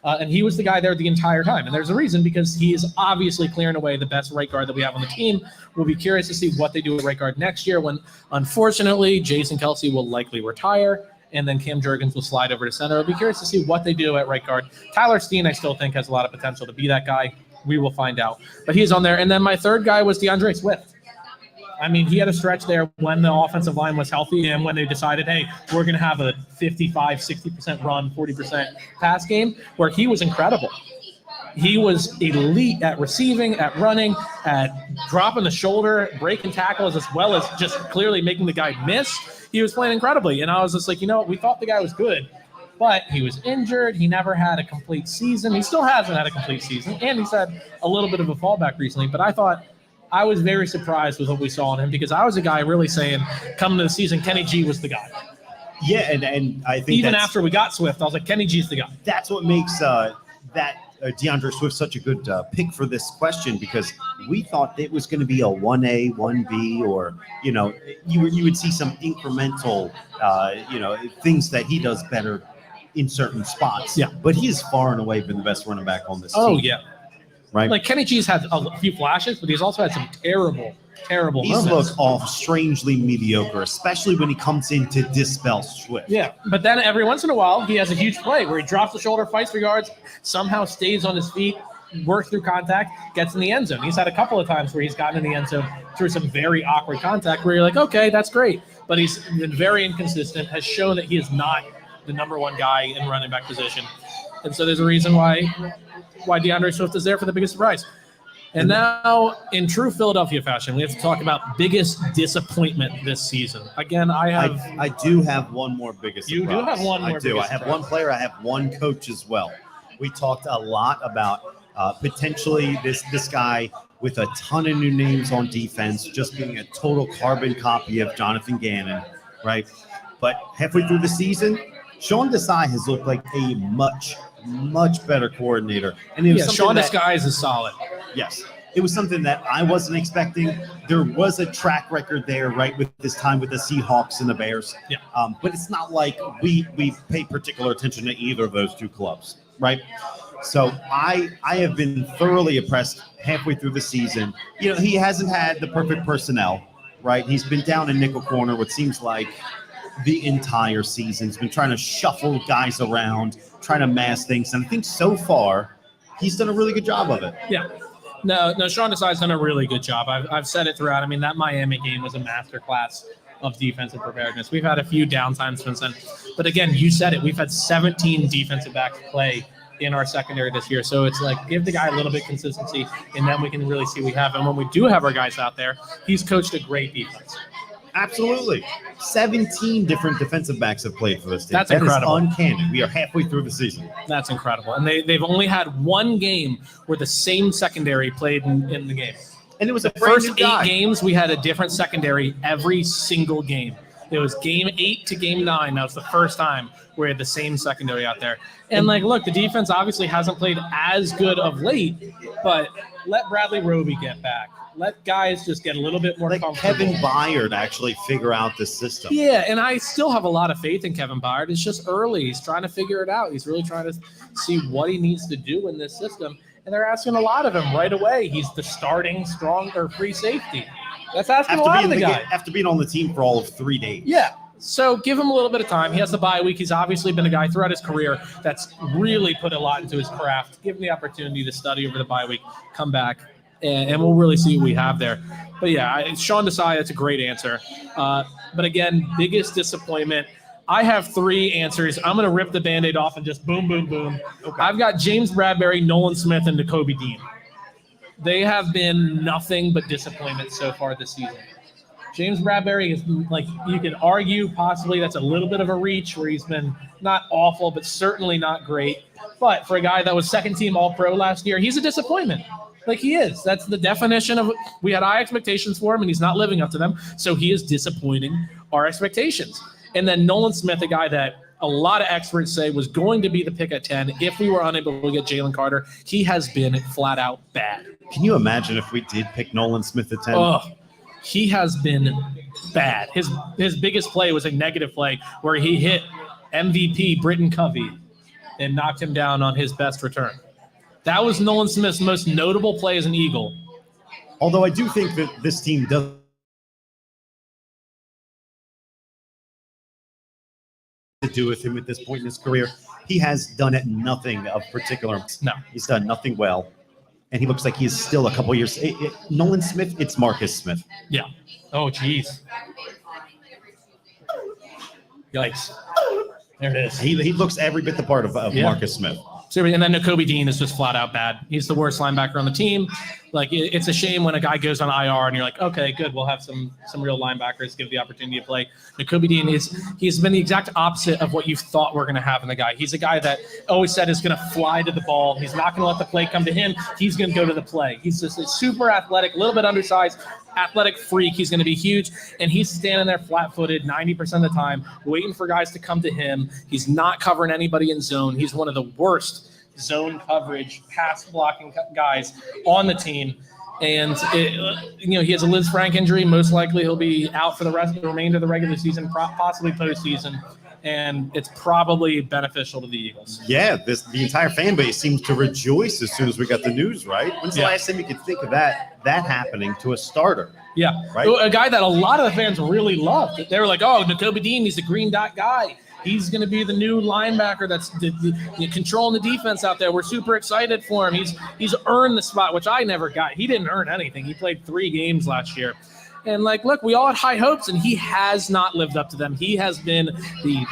And he was the guy there the entire time. And there's a reason, because he is obviously clearing away the best right guard that we have on the team. We'll be curious to see what they do at right guard next year when, unfortunately, Jason Kelce will likely retire. And then Cam Jurgens will slide over to center. I'll be curious to see what they do at right guard. Tyler Steen, I still think, has a lot of potential to be that guy. We will find out. But he's on there. And then my 3rd guy was DeAndre Swift. I mean, he had a stretch there when the offensive line was healthy and when they decided, hey, we're going to have a 55, 60% run, 40% pass game, where he was incredible. He was elite at receiving, at running, at dropping the shoulder, breaking tackles, as well as just clearly making the guy miss. He was playing incredibly. And I was just like, we thought the guy was good, but he was injured. He never had a complete season. He still hasn't had a complete season. And he's had a little bit of a fallback recently. But I was very surprised with what we saw in him, because I was a guy really saying coming to the season, Kenny G was the guy. Yeah, and I think even after we got Swift, I was like, Kenny G's the guy. That's what makes DeAndre Swift such a good pick for this question, because we thought it was going to be a 1A, 1B, or you would see some incremental things that he does better in certain spots. Yeah, but he has far and away been the best running back on this team. Oh yeah. Right. Like Kenny G's had a few flashes, but he's also had some terrible He's moments. looked off strangely mediocre, especially when he comes in to dispel Swift. Yeah, but then every once in a while, he has a huge play where he drops the shoulder, fights for yards, somehow stays on his feet, works through contact, gets in the end zone. He's had a couple of times where he's gotten in the end zone through some very awkward contact where you're like, okay, that's great. But he's been very inconsistent, has shown that he is not the number 1 guy in running back position. And so there's a reason why DeAndre Swift is there for the biggest surprise. And now, in true Philadelphia fashion, we have to talk about biggest disappointment this season. Again, I do have one more biggest surprise. You do have one more. I do. I have one player. I have one coach as well. We talked a lot about potentially this guy with a ton of new names on defense, just being a total carbon copy of Jonathan Gannon, right? But halfway through the season, Sean Desai has looked like a much better coordinator. And it was Sean Desai is solid. Yes. It was something that I wasn't expecting. There was a track record there, right, with this time with the Seahawks and the Bears. Yeah. But it's not like we pay particular attention to either of those 2 clubs, right? So I have been thoroughly impressed halfway through the season. He hasn't had the perfect personnel, right? He's been down in nickel corner, what seems like the entire season. He's been trying to shuffle guys around, trying to mask things. And I think so far, he's done a really good job of it. Yeah. No, Sean Desai's done a really good job. I've said it throughout. I mean, that Miami game was a masterclass of defensive preparedness. We've had a few downtimes since then. But again, you said it. We've had 17 defensive backs play in our secondary this year. So it's like, give the guy a little bit of consistency, and then we can really see what we have. And when we do have our guys out there, he's coached a great defense. Absolutely. 17 different defensive backs have played for this team. That's incredible. That is uncanny. We are halfway through the season. That's incredible. And they've only had one game where the same secondary played in the game. And it was The first 8 games, we had a different secondary every single game. It was game 8 to game 9. That was the first time we had the same secondary out there. And, like, look, the defense obviously hasn't played as good of late, but let Bradley Roby get back. Let guys just get a little bit more Let comfortable. Kevin Byard actually figure out the system. Yeah, and I still have a lot of faith in Kevin Byard. It's just early. He's trying to figure it out. He's really trying to see what he needs to do in this system. And they're asking a lot of him right away. He's the starting strong or free safety. That's asking a lot of the guy. After being on the team for all of 3 days. Yeah. So give him a little bit of time. He has the bye week. He's obviously been a guy throughout his career that's really put a lot into his craft. Give him the opportunity to study over the bye week, come back, and we'll really see what we have there. But yeah, Sean Desai, that's a great answer. But again, biggest disappointment. I have 3 answers. I'm going to rip the Band-Aid off and just boom, boom, boom. Okay. I've got James Bradbury, Nolan Smith, and Nakobe Dean. They have been nothing but disappointment so far this season. James Bradbury is, like, you can argue possibly that's a little bit of a reach where he's been not awful, but certainly not great. But for a guy that was second-team All-Pro last year, he's a disappointment. Like, he is. That's the definition of – we had high expectations for him, and he's not living up to them. So he is disappointing our expectations. And then Nolan Smith, a guy that a lot of experts say was going to be the pick at 10 if we were unable to get Jalen Carter. He has been flat out bad. Can you imagine if we did pick Nolan Smith at 10? Oh, he has been bad. His biggest play was a negative play where he hit MVP Britton Covey and knocked him down on his best return. That was Nolan Smith's most notable play as an Eagle. Although I do think that this team does to do with him at this point in his career. He has done nothing of particular. No. He's done nothing well. And he looks like he is still a couple years. Nolan Smith, it's Marcus Smith. Yeah. Oh, geez. Yikes. There it is. He looks every bit the part of Marcus Smith. And then Nakobe Dean is just flat out bad. He's the worst linebacker on the team. Like, it's a shame when a guy goes on IR and you're like, okay, good, we'll have some real linebackers, give the opportunity to play. Nakobe Dean he's been the exact opposite of what you thought we're going to have in the guy. He's a guy that always said is going to fly to the ball. He's not going to let the play come to him. He's going to go to the play. He's just a super athletic, a little bit undersized, athletic freak. He's going to be huge, and he's standing there flat-footed 90% of the time, waiting for guys to come to him. He's not covering anybody in zone. He's one of the worst zone coverage, pass blocking guys on the team. And he has a Liz Frank injury. Most likely he'll be out for the remainder of the regular season, possibly postseason. And it's probably beneficial to the Eagles. Yeah, the entire fan base seems to rejoice as soon as we got the news, right? When's the last time you could think of that happening to a starter? Yeah, right. A guy that a lot of the fans really loved. They were like, oh, Nakobe Dean, he's the green dot guy. He's going to be the new linebacker that's controlling the defense out there. We're super excited for him. He's earned the spot, which I never got. He didn't earn anything. He played 3 games last year. And, look, we all had high hopes, and he has not lived up to them. He has been the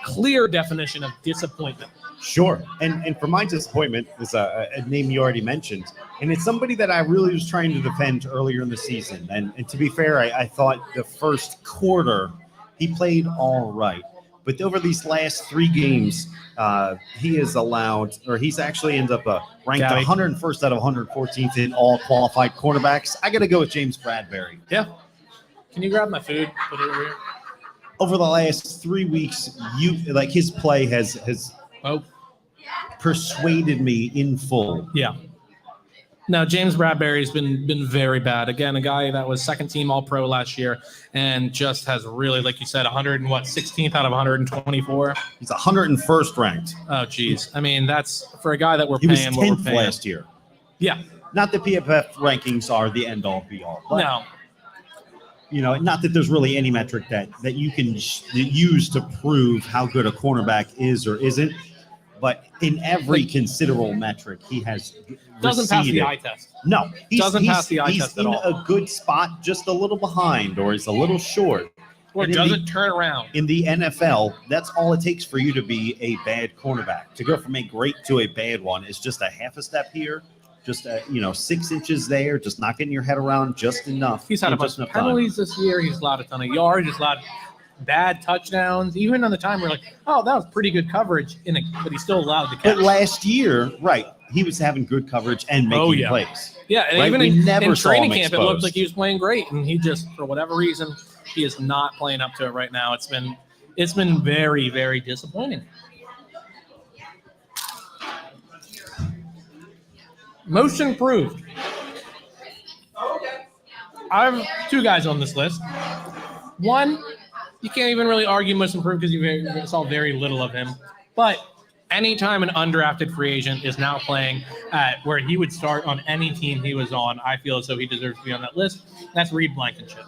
clear definition of disappointment. Sure. And for my disappointment is a name you already mentioned. And it's somebody that I really was trying to defend earlier in the season. And to be fair, I thought the first quarter he played all right. But over these last 3 games, he is allowed, or he's actually ended up ranked 101st out of 114th in all qualified cornerbacks. I got to go with James Bradbury. Yeah. Can you grab my food? Put it over here. Over the last 3 weeks, his play has persuaded me in full. Yeah. Now, James Bradbury's been very bad. Again, a guy that was second-team All-Pro last year and just has really, like you said, 16th out of 124? He's 101st ranked. Oh, geez. I mean, that's for a guy that we're paying what we're paying. He was 10th last year. Yeah. Not that PFF rankings are the end-all, be-all. No. not that there's really any metric that you can use to prove how good a cornerback is or isn't, but in every considerable metric, he has Doesn't pass the receded. eye test. No, Doesn't pass the eye he's test at in all. a good spot, just a little behind, or he's a little short. Or And doesn't turn around. In the NFL, that's all it takes for you to be a bad cornerback. To go from a great to a bad one is just a half a step here, just 6 inches there, just not getting your head around just enough. He's had a bunch of penalties this year. He's allowed a ton of yards. He's allowed bad touchdowns. Even on the time we're like, oh, that was pretty good coverage, but he's still allowed to catch. But last year, right, he was having good coverage and making plays. Yeah, and Right? even We in never saw training him camp, it looked exposed. like he was playing great, and he just, for whatever reason, he is not playing up to it right now. It's been very, very disappointing. Most improved. I have 2 guys on this list. One, you can't even really argue most improved because you saw very little of him. But anytime an undrafted free agent is now playing at where he would start on any team he was on, I feel as though he deserves to be on that list. That's Reed Blankenship.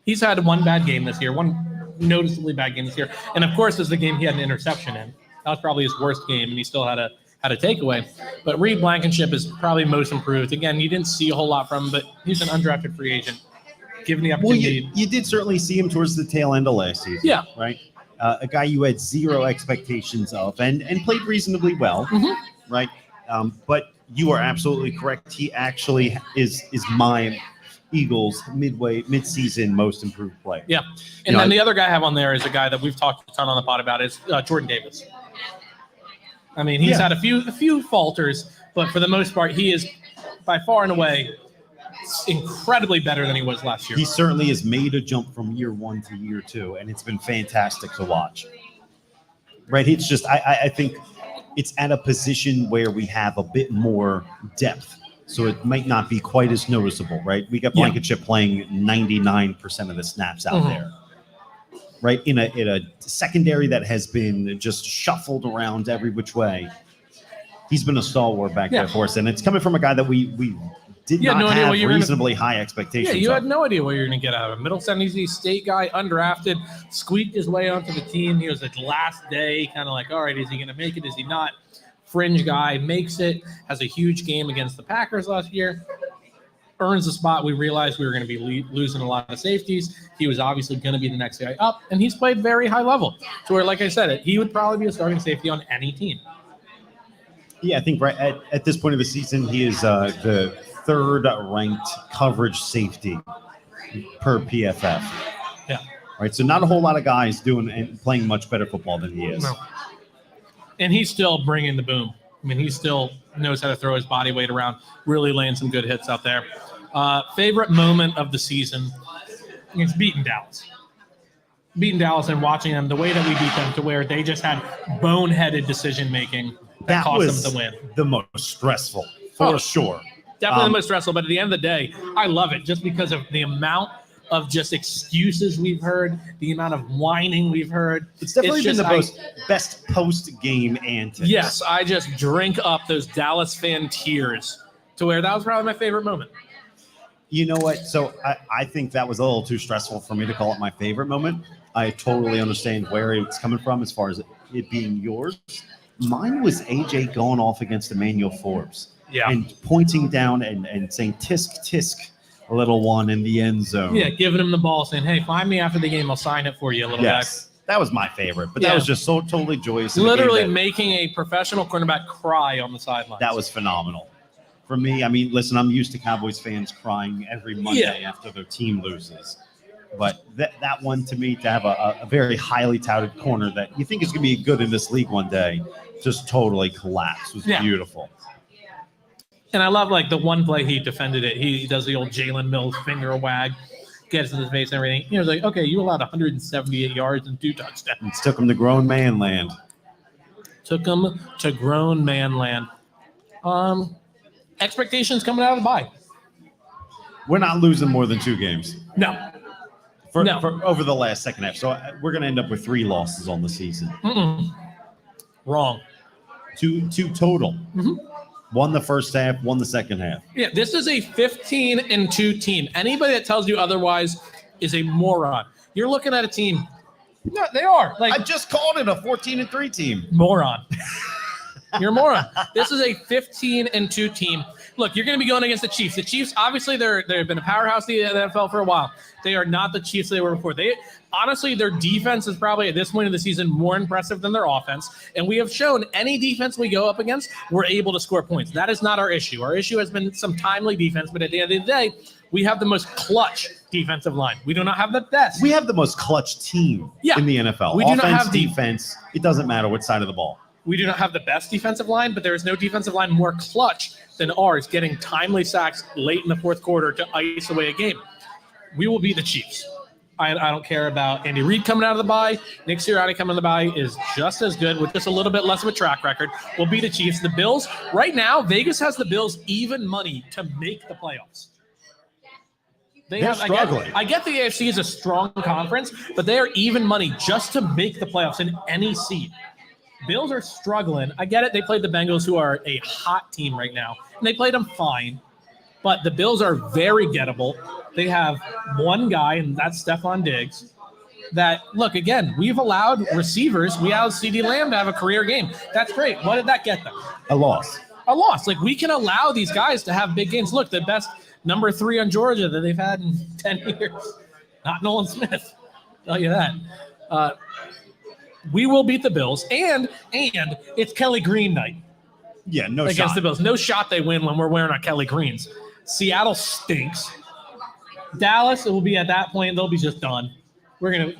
He's had one bad game this year, one noticeably bad game this year. And of course, there's the game he had an interception in. That was probably his worst game, and he still had a takeaway. But Reed Blankenship is probably most improved. Again, you didn't see a whole lot from him, but he's an undrafted free agent. Given the Well, opportunity. you did certainly see him towards the tail end of last season. Yeah. Right? A guy you had zero expectations of and played reasonably well. Mm-hmm. Right? But you are absolutely correct. He actually is my Eagles mid-season most improved player. Yeah. And then the other guy I have on there is a guy that we've talked a ton on the pod about is Jordan Davis. I mean, he's had a few falters, but for the most part, he is by far and away incredibly better than he was last year. He certainly has made a jump from year 1 to year 2, and it's been fantastic to watch. Right? It's just I think it's at a position where we have a bit more depth. So it might not be quite as noticeable, right? We got Blankenship playing 99% of the snaps out there, right? In a secondary that has been just shuffled around every which way. He's been a stalwart back there for us, and it's coming from a guy that we did not have reasonably high expectations. Yeah, you had no idea what you were going to get out of him. Middle Tennessee State guy, undrafted, squeaked his way onto the team. He was the last day, kind of like, all right, is he going to make it? Is he not? Fringe guy, makes it, has a huge game against the Packers last year, earns the spot. We realized we were going to be losing a lot of safeties. He was obviously going to be the next guy up, and he's played very high level to where, like I said, he would probably be a starting safety on any team. Yeah, I think right at this point of the season, he is the 3rd ranked coverage safety per PFF. Yeah. Right, so not a whole lot of guys doing and playing much better football than he is. No. And he's still bringing the boom. I mean, he still knows how to throw his body weight around, really laying some good hits out there. Favorite moment of the season is beating Dallas. Beating Dallas and watching them, the way that we beat them to where they just had boneheaded decision-making that cost was them to win. The most stressful, for sure. Definitely the most stressful, but at the end of the day, I love it just because of the amount of just excuses we've heard, the amount of whining we've heard. It's definitely been the best post-game antics. Yes, I just drink up those Dallas fan tears to where that was probably my favorite moment. You know what? So I think that was a little too stressful for me to call it my favorite moment. I totally understand where it's coming from as far as it being yours. Mine was AJ going off against Emmanuel Forbes. Yeah. And pointing down and saying, tisk, tisk, little one in the end zone. Yeah, giving him the ball, saying, hey, find me after the game. I'll sign it for you, little guy. That was my favorite, but that was just so totally joyous. Literally making a professional cornerback cry on the sidelines. That was phenomenal. For me, I mean, listen, I'm used to Cowboys fans crying every Monday after their team loses. But that one, to me, to have a very highly touted corner that you think is going to be good in this league one day, just totally collapsed. It was beautiful. And I love, like, the one play he defended it. He does the old Jalen Mills finger wag, gets in his face and everything. You know, it's like, okay, you allowed 178 yards and 2 touchdowns. It took him to grown man land. Took him to grown man land. Expectations coming out of the bye. We're not losing more than 2 games. No. For over the last second half. So we're going to end up with 3 losses on the season. Wrong. 2 total. Mm-hmm. Won the first half, won the second half. Yeah, this is a 15-2 team. Anybody that tells you otherwise is a moron. You're looking at a team. No, they are. I just called it a 14-3 team. Moron. You're a moron. This is a 15-2 team. Look, you're going to be going against the Chiefs. The Chiefs, obviously, they've been a powerhouse in the NFL for a while. They are not the Chiefs they were before. Honestly, their defense is probably at this point of the season more impressive than their offense. And we have shown any defense we go up against, we're able to score points. That is not our issue. Our issue has been some timely defense, but at the end of the day, we have the most clutch defensive line. We do not have the best. We have the most clutch team in the NFL. We do Offense, not have defense. It doesn't matter which side of the ball. We do not have the best defensive line, but there is no defensive line more clutch than ours, getting timely sacks late in the fourth quarter to ice away a game. We will beat the Chiefs. I don't care about Andy Reid coming out of the bye. Nick Sirianni coming out of the bye is just as good with just a little bit less of a track record. We'll beat the Chiefs. The Bills, right now, Vegas has the Bills even money to make the playoffs. They're struggling. I get the AFC is a strong conference, but they are even money just to make the playoffs in any seed. Bills are struggling. I get it. They played the Bengals, who are a hot team right now, and they played them fine. But the Bills are very gettable. They have one guy, and that's Stephon Diggs. That, look, again, we've allowed receivers. We allowed CeeDee Lamb to have a career game. That's great. What did that get them? A loss. A loss. Like, we can allow these guys to have big games. Look, the best number 3 on Georgia that they've had in 10 years. Not Nolan Smith. I'll tell you that. We will beat the Bills, and it's Kelly Green night. Yeah, no shot. Against the Bills. No shot they win when we're wearing our Kelly Greens. Seattle stinks. Dallas, it will be at that point, they'll be just done. You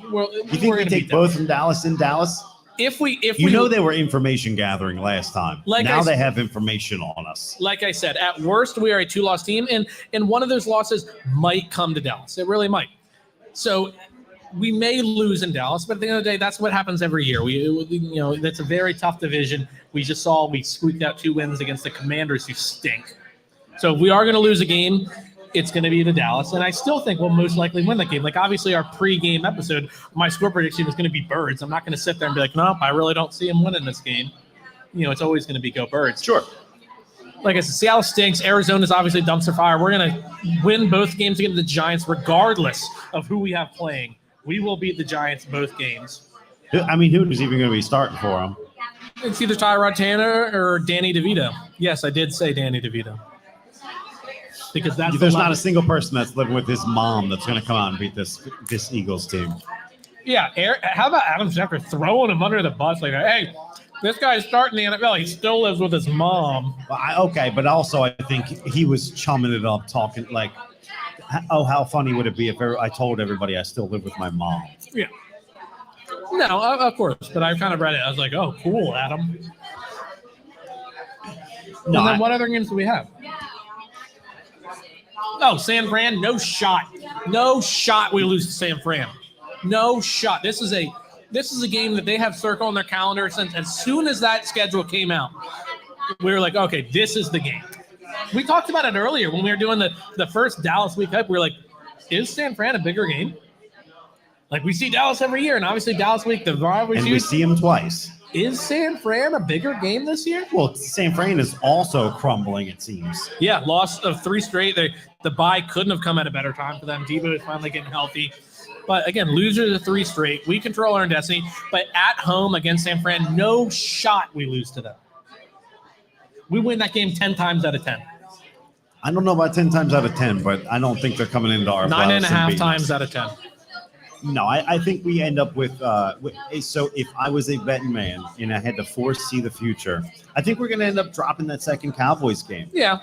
think we take both from Dallas in Dallas? If we they were information gathering last time. Now they have information on us. Like I said, at worst, we are a 2-loss team, and one of those losses might come to Dallas. It really might. So we may lose in Dallas, but at the end of the day, that's what happens every year. That's a very tough division. We squeaked out 2 wins against the Commanders, who stink. So if we are going to lose a game, it's going to be to Dallas, and I still think we'll most likely win that game. Like, obviously, our pre-game episode, my score prediction is going to be Birds. I'm not going to sit there and be like, no, I really don't see them winning this game. It's always going to be go Birds. Sure. Like I said, Seattle stinks. Arizona's obviously dumpster fire. We're going to win both games against the Giants, regardless of who we have playing. We will beat the Giants both games. I mean, who's even going to be starting for them? It's either Tyrod Taylor or Danny DeVito. Yes, I did say Danny DeVito. Because there's not a single person that's living with his mom that's going to come out and beat this Eagles team. Yeah, how about Adam Schefter throwing him under the bus like, hey, this guy's starting the NFL. He still lives with his mom. Well, but also I think he was chumming it up, talking like, oh, how funny would it be if I told everybody I still live with my mom? Yeah. No, of course. But I kind of read it. I was like, oh, cool, Adam. No, and then what other games do we have? Oh, San Fran, no shot. No shot we lose to San Fran. No shot. This is a game that they have circled on their calendar since as soon as that schedule came out. We were like, okay, this is the game. We talked about it earlier when we were doing the first Dallas week up. We were like, is San Fran a bigger game? Like, we see Dallas every year, and obviously Dallas week, the rivalry. And we see them twice. Is San Fran a bigger game this year? Well, San Fran is also crumbling, it seems. Yeah, loss of 3 straight. The bye couldn't have come at a better time for them. Debo is finally getting healthy. But again, losers of 3 straight. We control our own destiny. But at home against San Fran, no shot we lose to them. We win that game 10 times out of 10. I don't know about 10 times out of 10, but I don't think they're coming into our 9.5 times out of 10. No, I think we end up with so if I was a betting man and I had to foresee the future, I think we're going to end up dropping that second Cowboys game. Yeah.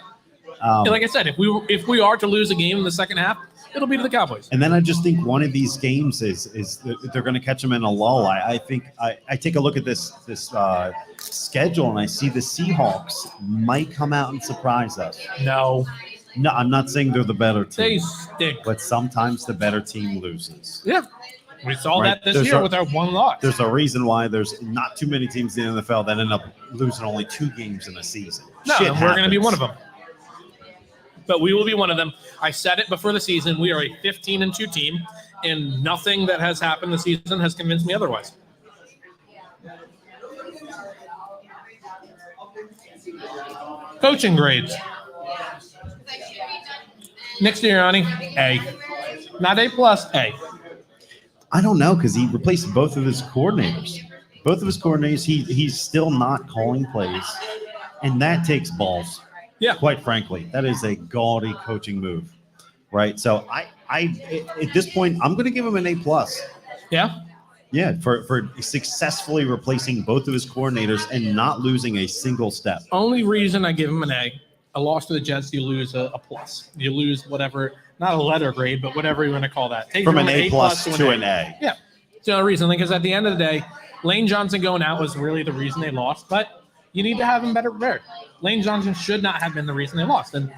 And like I said, if we are to lose a game in the second half, it'll be to the Cowboys. And then I just think one of these games is they're going to catch them in a lull. I think I take a look at this schedule and I see the Seahawks might come out and surprise us. No, I'm not saying they're the better team. They stink. But sometimes the better team loses. Yeah. We saw that this year with our one loss. There's a reason why there's not too many teams in the NFL that end up losing only 2 games in a season. No, and we're going to be one of them. But we will be one of them. I said it before the season. We are a 15-2 team, and nothing that has happened this season has convinced me otherwise. Coaching grades. Next year, Yanni, A. Not A plus, A. I don't know because he replaced both of his coordinators. He's still not calling plays, and that takes balls. Yeah. Quite frankly, that is a gaudy coaching move, right? So I at this point, I'm going to give him an A plus. Yeah. Yeah, for successfully replacing both of his coordinators and not losing a single step. Only reason I give him an A. A loss to the Jets, you lose a plus. You lose whatever, not a letter grade, but whatever you want to call that. Take From an A plus to an A. Yeah. It's the only reason, because at the end of the day, Lane Johnson going out was really the reason they lost, but you need to have him better prepared. Lane Johnson should not have been the reason they lost. And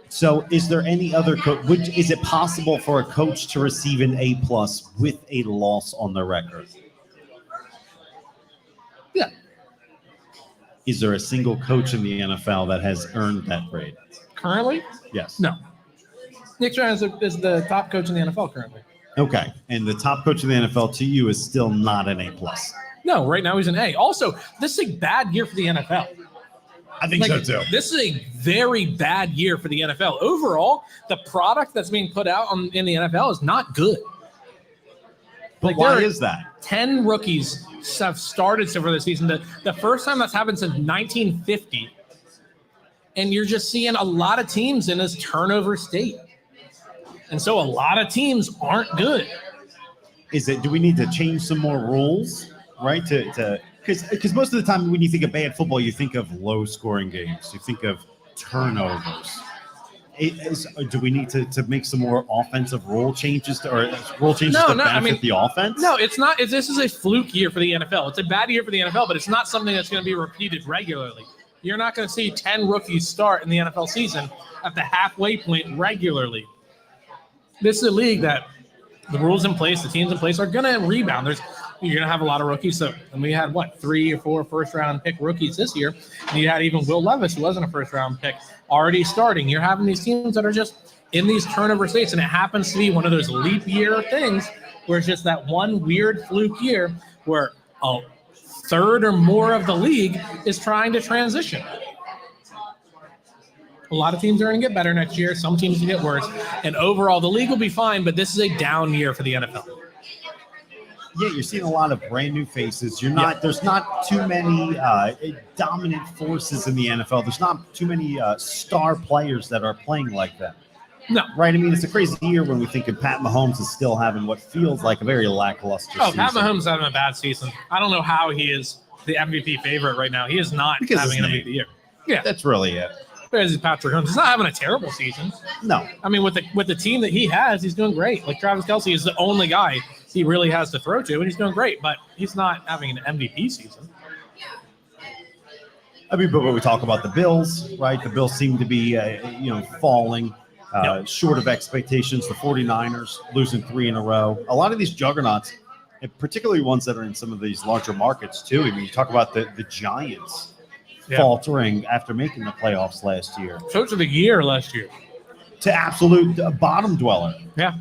so is there any other is it possible for a coach to receive an A plus with a loss on their record? yeah, Is there a single coach in the NFL that has earned that grade? currently, Yes. no. Nick Sirianni is the top coach in the NFL currently. Okay. And the top coach in the NFL to you is still not an A plus. No, right now he's an A. Also, this is a bad year for the NFL. I think so too. This is a very bad year for the NFL. Overall, the product that's being put out in the NFL is not good. But why is that? 10 rookies have started so far this season. The first time that's happened since 1950. And you're just seeing a lot of teams in this turnover state. And so a lot of teams aren't good. Do we need to change some more rules, right? Because most of the time when you think of bad football, you think of low scoring games. You think of turnovers. Do we need to make some more offensive rule changes to benefit the offense? No, it's not. This is a fluke year for the NFL. It's a bad year for the NFL, but it's not something that's going to be repeated regularly. You're not going to see 10 rookies start in the NFL season at the halfway point regularly. This is a league that the rules in place, the teams in place are going to rebound. You're going to have a lot of rookies. And we had, 3 or 4 first-round pick rookies this year. And you had even Will Levis, who wasn't a first-round pick, already starting. You're having these teams that are just in these turnover states, and it happens to be one of those leap year things where it's just that one weird fluke year where a third or more of the league is trying to transition. A lot of teams are going to get better next year. Some teams will get worse. And overall, the league will be fine, but this is a down year for the NFL. Yeah, you're seeing a lot of brand new faces. There's not too many dominant forces in the NFL. There's not too many star players that are playing like that. No. Right? I mean, it's a crazy year when we think of Pat Mahomes is still having what feels like a very lackluster season. Pat Mahomes is having a bad season. I don't know how he is the MVP favorite right now. He is not having an MVP year. Yeah. That's really it. Whereas Patrick Mahomes, he's not having a terrible season. No. I mean, with the team that he has, he's doing great. Like Travis Kelce is the only guy he really has to throw to, and he's doing great, but he's not having an MVP season. I mean, but when we talk about the Bills, right? The Bills seem to be, falling short of expectations. The 49ers losing 3 in a row. A lot of these juggernauts, and particularly ones that are in some of these larger markets too. I mean, you talk about the Giants faltering after making the playoffs last year. Coach of the year last year. To absolute bottom dweller. Yeah.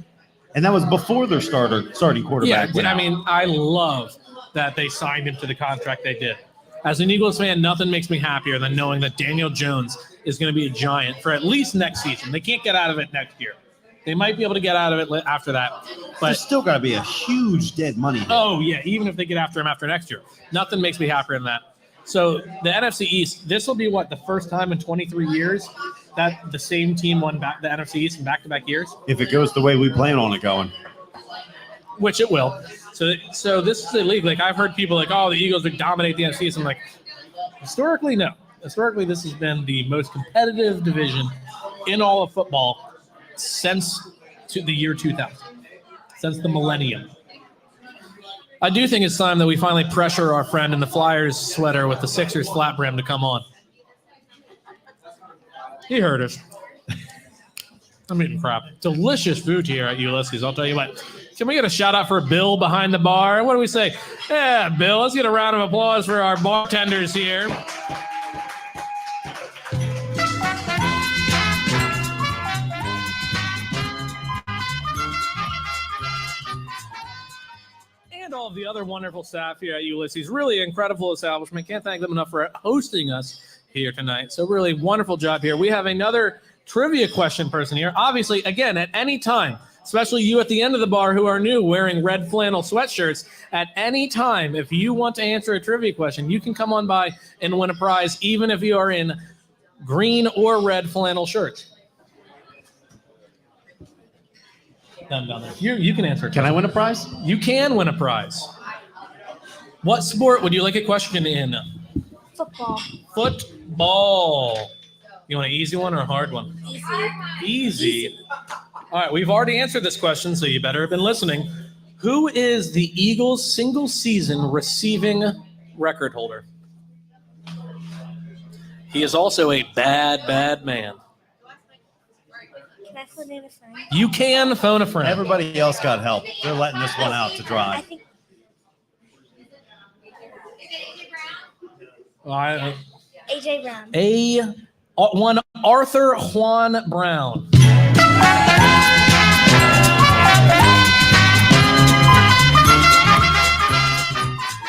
And that was before their starting quarterback. Yeah, I mean, I love that they signed him to the contract they did. As an Eagles fan, nothing makes me happier than knowing that Daniel Jones is going to be a Giant for at least next season. They can't get out of it next year. They might be able to get out of it after that. But there's still got to be a huge dead money hit. Oh, yeah, even if they get after him after next year. Nothing makes me happier than that. So the NFC East, this will be the first time in 23 years that the same team won the NFC East in back-to-back years? If it goes the way we plan on it going. Which it will. So this is a league, I've heard people the Eagles would dominate the NFC East. I'm historically, no. Historically, this has been the most competitive division in all of football since the year 2000, since the millennium. I do think it's time that we finally pressure our friend in the Flyers sweater with the Sixers flat brim to come on. He heard us. I'm eating crap. Delicious food here at Ulysses, I'll tell you what. Can we get a shout out for Bill behind the bar? What do we say? Yeah, Bill, let's get a round of applause for our bartenders here. And all of the other wonderful staff here at Ulysses. Really incredible establishment. Can't thank them enough for hosting us here tonight. So really wonderful job here. We have another trivia question person here. Obviously, again, at any time, especially you at the end of the bar who are new wearing red flannel sweatshirts, at any time, if you want to answer a trivia question, you can come on by and win a prize, even if you are in green or red flannel shirts. Down there. You can answer. Can I win a prize? You can win a prize. What sport would you like a question in? Football. Football. You want an easy one or a hard one? Easy. All right, we've already answered this question, so you better have been listening. Who is the Eagles' single-season receiving record holder? He is also a bad, bad man. Can I phone in a friend? You can phone a friend. Everybody else got help. They're letting this one out to I dry. think AJ Brown. One Arthur Juan Brown.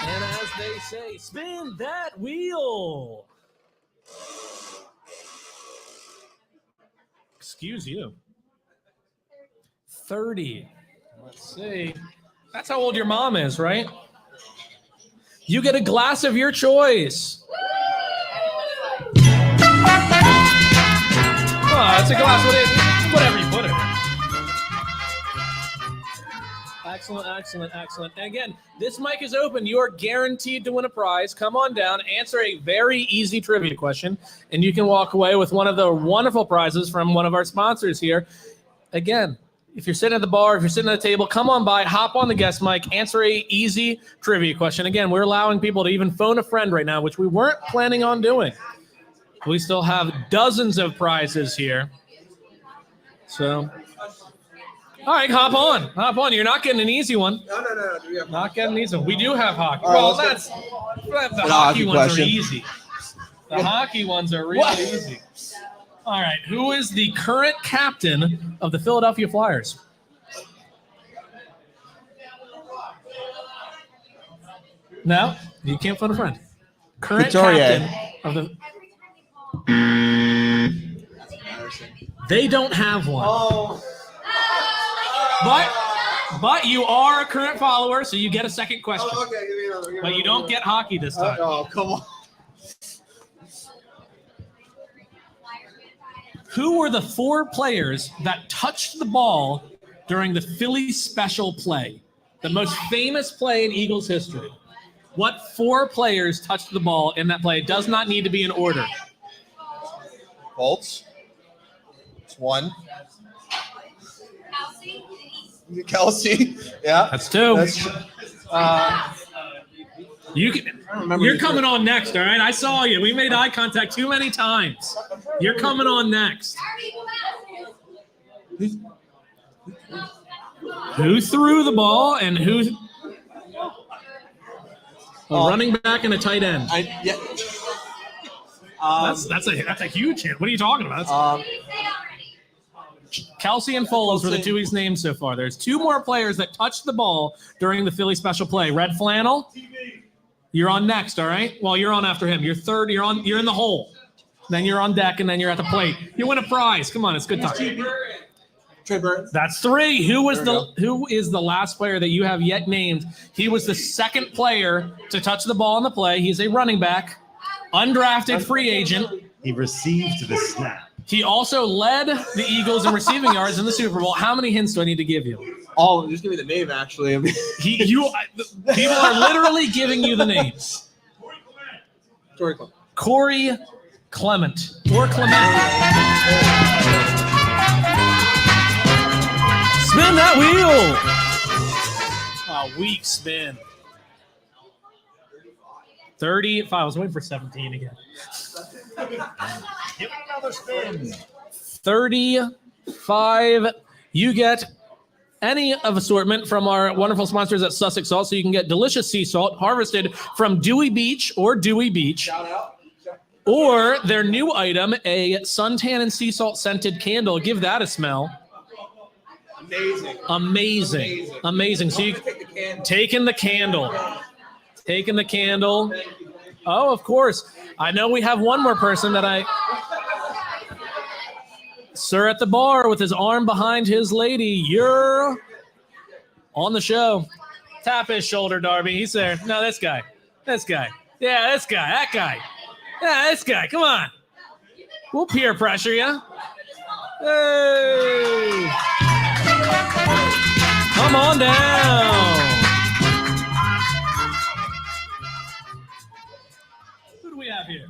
And as they say, spin that wheel. Excuse you. 30. Let's see. That's how old your mom is, right? You get a glass of your choice. Oh, it's a glass. Whatever you put it in. Excellent, excellent, excellent. And again, this mic is open. You are guaranteed to win a prize. Come on down, answer a very easy trivia question, and you can walk away with one of the wonderful prizes from one of our sponsors here. Again, if you're sitting at the bar, if you're sitting at the table, come on by, hop on the guest mic, answer a easy trivia question. Again, we're allowing people to even phone a friend right now, which we weren't planning on doing. We still have dozens of prizes here. So, all right, hop on. Hop on. You're not getting an easy one. No. Not getting an easy one. We do have hockey. All right, Well, let's the hockey hockey ones question. are easy. The hockey ones are really easy. All right, who is the current captain of the Philadelphia Flyers? No, you can't phone a friend. Current Couturier. captain of the. They don't have one. Oh. But you are a current follower, so you get a second question. Oh, okay. Give me another. But you don't get hockey this time. Oh, come on. Who were the 4 players that touched the ball during the Philly special play? The most famous play in Eagles history. What 4 players touched the ball in that play? It does not need to be in order. Bolts. It's 1. Kelsey. Yeah. That's 2. That's. You're coming on next, all right? I saw you. We made eye contact too many times. You're coming on next. Who threw the ball and who? A running back and a tight end. Yeah. That's a huge hit. What are you talking about? Kelsey and Foles were the 2 he's named so far. There's 2 more players that touched the ball during the Philly special play. Red flannel. You're on next, all right? Well, you're on after him. You're third. You're in the hole. Then you're on deck, and then you're at the plate. You win a prize. Come on, it's good time. Trey Burton. That's 3. Who is the last player that you have yet named? He was the second player to touch the ball on the play. He's a running back, undrafted free agent. He received the snap. He also led the Eagles in receiving yards in the Super Bowl. How many hints do I need to give you? Oh, just give me the name, actually. People are literally giving you the names. Corey Clement. Or Clement. Spin that wheel. Oh, weak spin. 35. I was waiting for 17 again. Give another spin. 35. You get any of assortment from our wonderful sponsors at Sussex Salt. So you can get delicious sea salt harvested from Dewey Beach. Shout out. Or their new item, a suntan and sea salt scented candle. Give that a smell. Amazing. So you taking the candle. Oh, of course. I know we have one more person that Sir at the bar with his arm behind his lady. You're on the show. Tap his shoulder, Darby. He's there. No, this guy. Yeah, this guy. That guy. Yeah, this guy. Come on. We'll peer pressure you. Hey. Come on down. Who do we have here?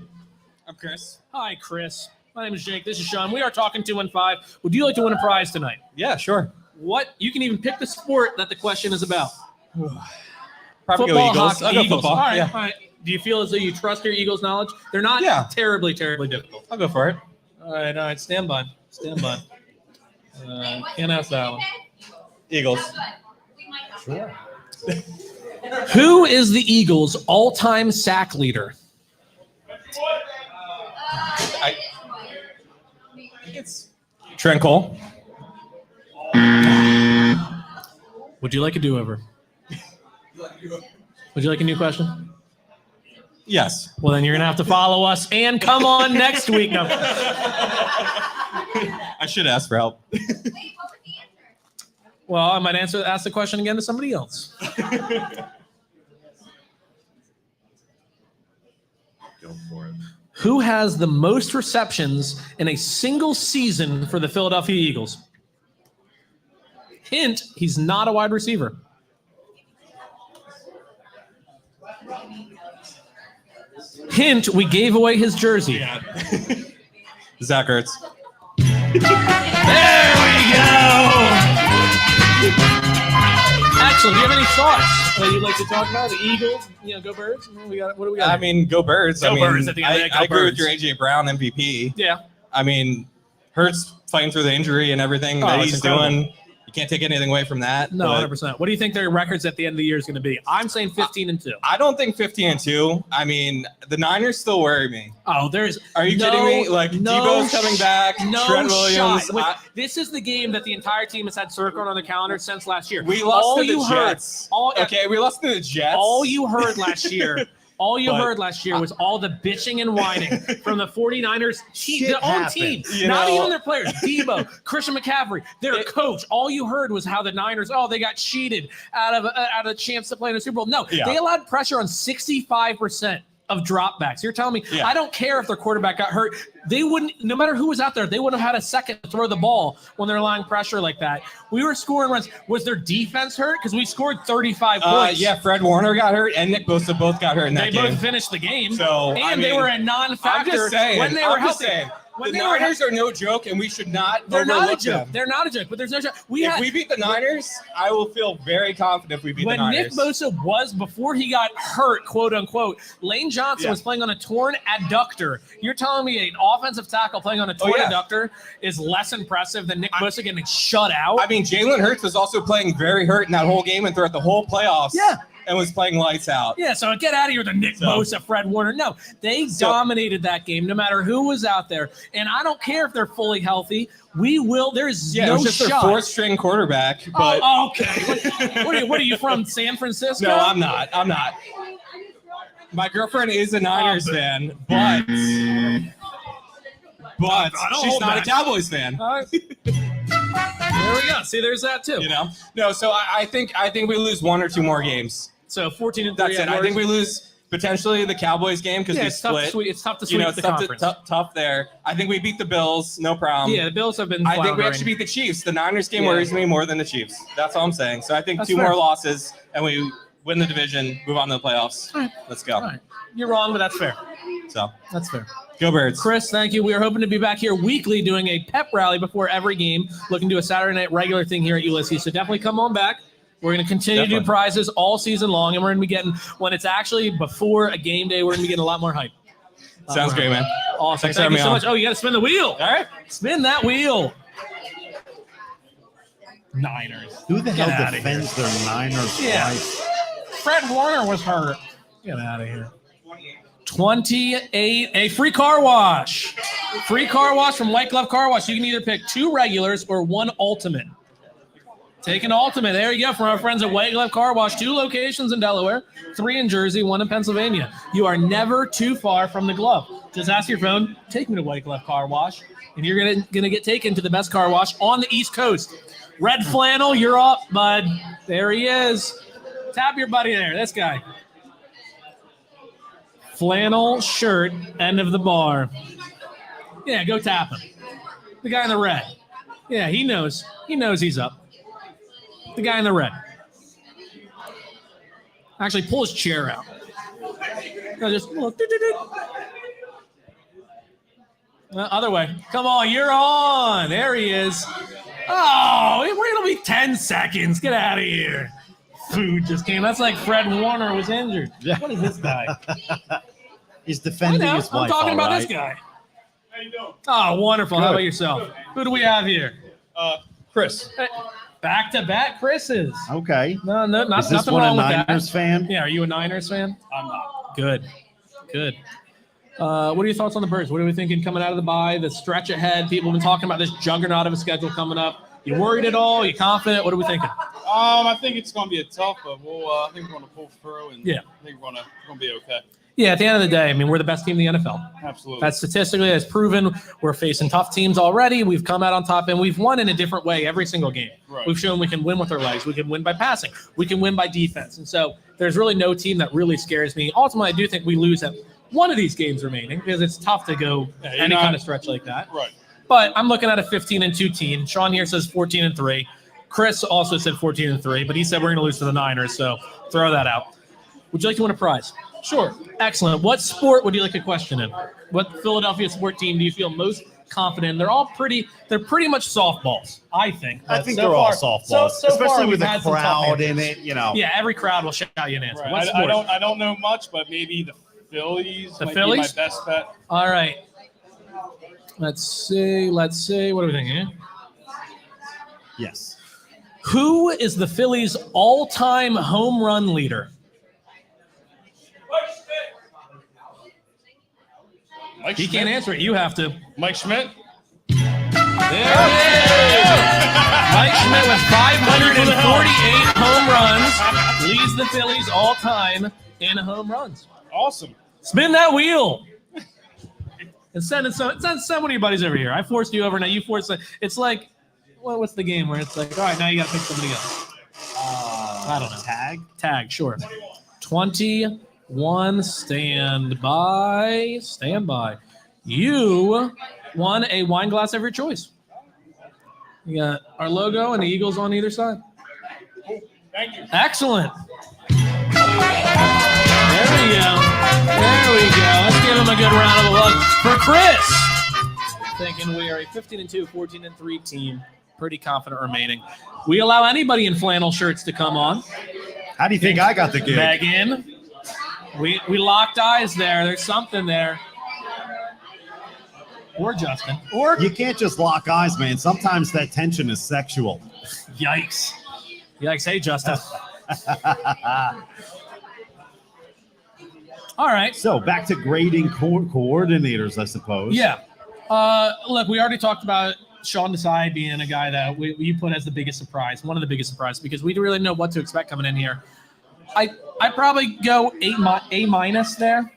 I'm Chris. Hi, Chris. My name is Jake. This is Sean. We are talking 2 and 5. Would you like to win a prize tonight? Yeah, sure. What? You can even pick the sport that the question is about. Probably Football, go Eagles. hockey, I'll go Eagles. football. All right, Yeah. all right. Do you feel as though you trust your Eagles' knowledge? They're not terribly difficult. I'll go for it. All right. Stand by. Can't ask that one. Eagles. Sure. Who is the Eagles' all-time sack leader? It's Trent Cole. Would you like a do-over? Would you like a new question? Yes. Well, then you're going to have to follow us and come on next week. No. I should ask for help. Well, I might ask the question again to somebody else. Go for it. Who has the most receptions in a single season for the Philadelphia Eagles? Hint, he's not a wide receiver. Hint, we gave away his jersey. Yeah. Zach Ertz. There we go. Actually, do you have any thoughts that you'd like to talk about? The Eagles, go Birds. What do we got? I mean, go Birds. Go Birds at the end of the day, go I agree with Birds. your AJ Brown MVP. Yeah. I mean, Hurts fighting through the injury and everything Oh, that it's he's incredible. doing. You can't take anything away from that. No, but 100%. What do you think their records at the end of the year is going to be? I'm saying 15-2. I don't think 15-2. I mean, the Niners still worry me. Oh, there's. Are you kidding me? Like, Debo's coming back. No Trent Williams. shot. This is the game that the entire team has had circled on the calendar since last year. We lost all to the you heard, Jets. all, Okay, we lost to the Jets. All you heard last year. But- Was all the bitching and whining from the 49ers team, their own team, You not know- even their players. Debo, Christian McCaffrey, their coach. All you heard was how the Niners, they got cheated out of a chance to play in the Super Bowl. No, Yeah. they allowed pressure on 65% of dropbacks. You're telling me, Yeah. I don't care if their quarterback got hurt. They wouldn't, no matter who was out there, they wouldn't have had a second to throw the ball when they're allowing pressure like that. We were scoring runs. Was their defense hurt? Because we scored 35 points. Yeah, Fred Warner got hurt and Nick Bosa both got hurt in They that game. both finished the game. So, and I they mean, were a non-factor I'm just saying. when they were I'm just healthy. saying. When The they were Niners are no joke, and we should not They're not a overlook joke. them. They're not a joke, but there's no joke. If we beat the Niners, I will feel very confident if we beat the when Nick Niners. Bosa was, before he got hurt, quote unquote, Lane Johnson Yeah. was playing on a torn adductor. You're telling me an offensive tackle playing on a torn yeah. adductor is less impressive than Nick Bosa getting shut out? I mean, Jalen Hurts was also playing very hurt in that whole game and throughout the whole playoffs. Yeah. And was playing lights out. Yeah, so get out of here with the Nick Bosa, Fred Warner. No, they dominated that game no matter who was out there. And I don't care if they're fully healthy. We will. There's Yeah, no it was just shot. their fourth string quarterback. But Oh, okay. What are you from, San Francisco? no, I'm not. My girlfriend is a Niners fan, but I don't she's hold not back. a Cowboys fan. All right. There we go. See, there's that too. You know? No, so I think we lose one or two more games. So 14-3. That's it. I think we lose potentially the Cowboys game because we it's tough to split. sweep. It's tough to You sweep know, the it's conference. tough there. I think we beat the Bills, no problem. Yeah, the Bills have been. I think we floundering. actually beat the Chiefs. The Niners game Yeah. worries me more than the Chiefs. That's all I'm saying. So I think That's two fair. more losses and we win the division, move on to the playoffs. All right. Let's go. All right. You're wrong, but that's fair. So That's fair. go Birds. Chris, thank you. We are hoping to be back here weekly doing a pep rally before every game, looking to do a Saturday night regular thing here at Ulysses. So definitely come on back. We're going to continue to do Definitely. prizes all season long, and we're going to be getting, when it's actually before a game day, we're going to be getting a lot more hype. Sounds great, man. Awesome. Thanks for Thank having you me so on. much. Oh, you got to spin the wheel. All right. Spin that wheel. Niners. Who the Get hell outta defends their Niners Yeah. twice? Fred Warner was hurt. Get out of here. 28. A free car wash. Free car wash from White Glove Car Wash. You can either pick 2 regulars or 1 ultimate. Take an ultimate. There you go from our friends at White Glove Car Wash. 2 locations in Delaware, 3 in Jersey, 1 in Pennsylvania. You are never too far from the glove. Just ask your phone, take me to White Glove Car Wash, and you're gonna get taken to the best car wash on the East Coast. Red Flannel, you're up, bud. There he is. Tap your buddy there, this guy. Flannel shirt, end of the bar. Yeah, go tap him. The guy in the red. Yeah, he knows. He knows he's up. The guy in the red. Actually, pull his chair out. No, just other way. Come on, you're on. There he is. Oh, we're gonna be 10 seconds. Get out of here. Food just came. That's like Fred Warner was injured. Yeah. What is this guy? He's defending his wife. I'm talking about right? this guy. How you doing? Oh, wonderful. Good. How about yourself? Who do we have here? Chris. Hey, back-to-back Chris's. Okay. No, not Is this nothing one a wrong with Niners that. fan? Yeah, are you a Niners fan? I'm not. Good. What are your thoughts on the Birds? What are we thinking coming out of the bye? The stretch ahead. People have been talking about this juggernaut of a schedule coming up. You worried at all? You confident? What are we thinking? I think it's going to be a tough, but I think we're going to pull through, and Yeah. I think we're going to be okay. Yeah, at the end of the day, I mean, we're the best team in the NFL. Absolutely. That's statistically, that's proven. We're facing tough teams already. We've come out on top, and we've won in a different way every single game. Right. We've shown we can win with our legs. We can win by passing. We can win by defense. And so there's really no team that really scares me. Ultimately, I do think we lose at one of these games remaining because it's tough to go any kind of stretch like that. Right. But I'm looking at a 15-2 team. Sean here says 14-3. Chris also said 14-3, but he said we're going to lose to the Niners, so throw that out. Would you like to win a prize? Sure. Excellent. What sport would you like a question in? What Philadelphia sport team do you feel most confident in? They're pretty much softballs, I think. I But think so they're all far- softballs, so far especially we've with the had some tough crowd in answers. it. You know. Yeah, every crowd will shout you an answer. Right. What I sport? don't know much, but maybe the Phillies The might Phillies? be my best bet. All right. Let's see. What are we thinking? Yes. Who is the Phillies' all-time home run leader? Mike He Schmidt. can't answer it. You have to. Mike Schmidt. There it is. Mike Schmidt with 548 home runs leads the Phillies all time in home runs. Awesome. Spin that wheel. And send one of your buddies over here. I forced you over. Now you force it. It's like, what's the game where it's like, all right, now you got to pick somebody else. I don't know. Tag, sure. 21, stand by. You won a wine glass of your choice. You got our logo and the Eagles on either side. Thank you. Excellent. There we go. Let's give him a good round of applause for Chris. Thinking we are a 15-2, 14-3 team. Pretty confident remaining. We allow anybody in flannel shirts to come on. How do you think I got the gig? Megan. We locked eyes there. There's something there. Or Justin. Or You can't just lock eyes, man. Sometimes that tension is sexual. yikes. Hey, Justin. All right. So back to grading coordinators, I suppose. Yeah. Look, we already talked about Sean Desai being a guy that you put as the biggest surprise, one of the biggest surprises, because we didn't really know what to expect coming in here. I probably go A minus there.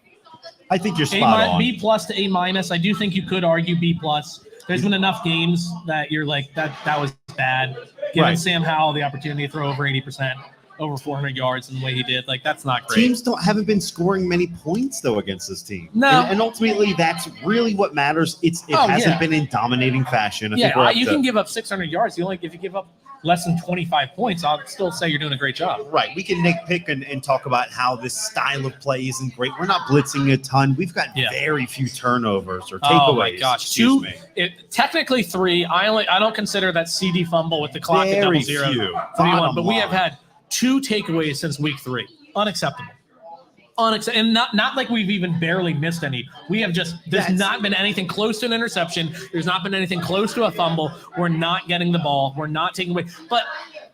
I think you're spot on. B plus to A minus. I do think you could argue B plus. There's been enough games that you're like that was bad. Giving Right. Sam Howell the opportunity to throw over 80%, over 400 yards in the way he did, like that's not great. Teams haven't been scoring many points though against this team. No. and ultimately that's really what matters. It hasn't been in dominating fashion. I think we're up you to- can give up 600 yards. If you give up less than 25 points, I'll still say you're doing a great job. Right. We can nitpick and talk about how this style of play isn't great. We're not blitzing a ton. We've got very few turnovers or takeaways. Oh my gosh, Excuse me. Technically 3. I don't consider that CD fumble with the clock at Very 0-0. few. 3-1, Bottom but we have line. had 2 takeaways since week 3. Unacceptable. And not like we've even barely missed any. We have there's not been anything close to an interception. There's not been anything close to a fumble. We're not getting the ball. We're not taking away. But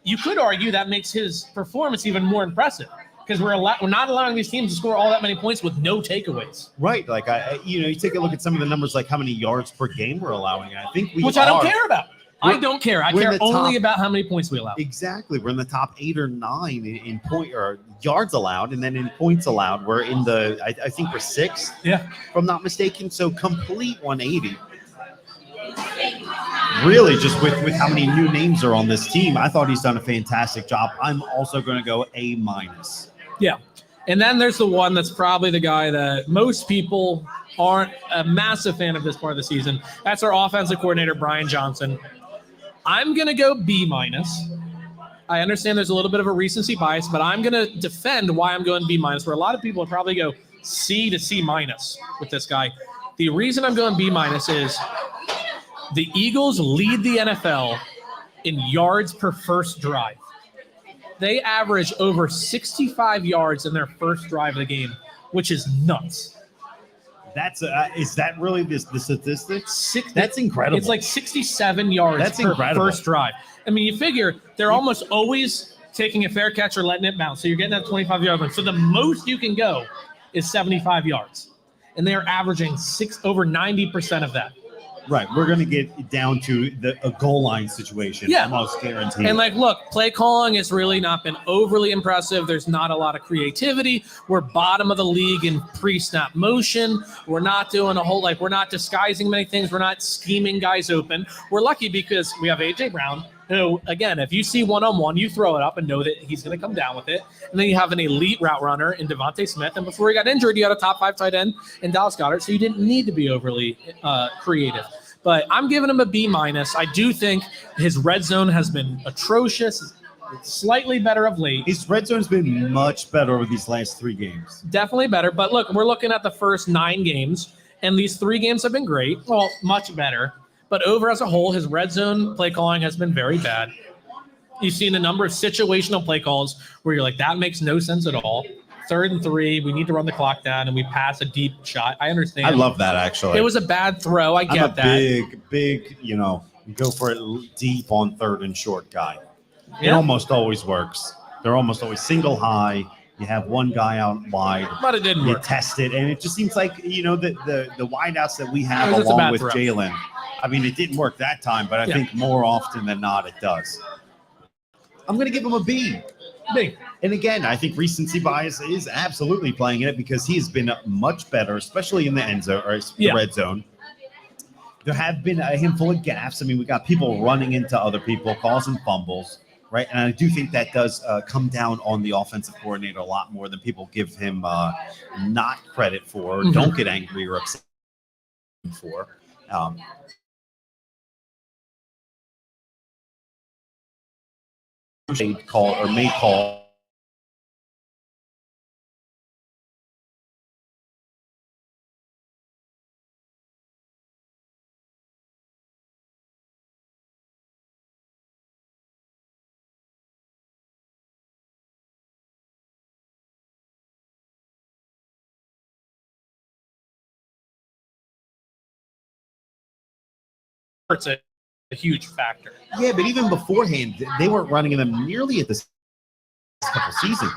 you could argue that makes his performance even more impressive because we're not allowing these teams to score all that many points with no takeaways. Right. Like you take a look at some of the numbers, like how many yards per game we're allowing. I think we Which I don't care about. I don't care. I we're in care the only top- about how many points we allow. Exactly. We're in the top 8 or 9 in point or yards allowed, and then in points allowed, we're in the I think we're 6th, Yeah. if I'm not mistaken. So complete 180. Really, just with how many new names are on this team, I thought he's done a fantastic job. I'm also going to go A-. Yeah. And then there's the one that's probably the guy that most people aren't a massive fan of this part of the season. That's our offensive coordinator, Brian Johnson. I'm going to go B-. I understand there's a little bit of a recency bias, but I'm going to defend why I'm going B-, where a lot of people would probably go C to C- with this guy. The reason I'm going B- is the Eagles lead the NFL in yards per first drive. They average over 65 yards in their first drive of the game, which is nuts. That's is that really the statistic? Six, That's incredible. It's like 67 yards That's per incredible. first drive. I mean, you figure they're almost always taking a fair catch or letting it bounce. So you're getting that 25-yard line. So the most you can go is 75 yards. And they're averaging over 90% of that. Right. We're going to get down to a goal line situation. Yeah. Almost guaranteed. And look, play calling has really not been overly impressive. There's not a lot of creativity. We're bottom of the league in pre-snap motion. We're not doing a whole, we're not disguising many things. We're not scheming guys open. We're lucky because we have A.J. Brown, who, again, if you see one-on-one, you throw it up and know that he's going to come down with it. And then you have an elite route runner in Devontae Smith. And before he got injured, you had a top 5 tight end in Dallas Goedert. So you didn't need to be overly creative. But I'm giving him a B-. I do think his red zone has been atrocious, slightly better of late. His red zone's been much better over these last 3 games. Definitely better. But look, we're looking at the first 9 games, and these 3 games have been great. Well, much better. But over as a whole, his red zone play calling has been very bad. You've seen a number of situational play calls where you're like, that makes no sense at all. 3rd and 3, we need to run the clock down, and we pass a deep shot. I understand. I love that, actually. It was a bad throw. I get I'm a that. big, go for it deep on 3rd and short guy. It Yeah. almost always works. They're almost always single high. You have one guy out wide. But it didn't You work. test it, and it just seems like, the wideouts that we have It was just a along bad with throw. Jalen. I mean, it didn't work that time, but I Yeah. think more often than not it does. I'm going to give him a B. Big. And again, I think recency bias is absolutely playing in it because he has been much better, especially in the end zone or the Yeah. red zone. There have been a handful of gaffes. I mean, we got people running into other people, causing fumbles, right? And I do think that does come down on the offensive coordinator a lot more than people give him not credit for, or don't get angry or upset for. May call. It's a huge factor. Yeah, but even beforehand, they weren't running them nearly at this couple seasons.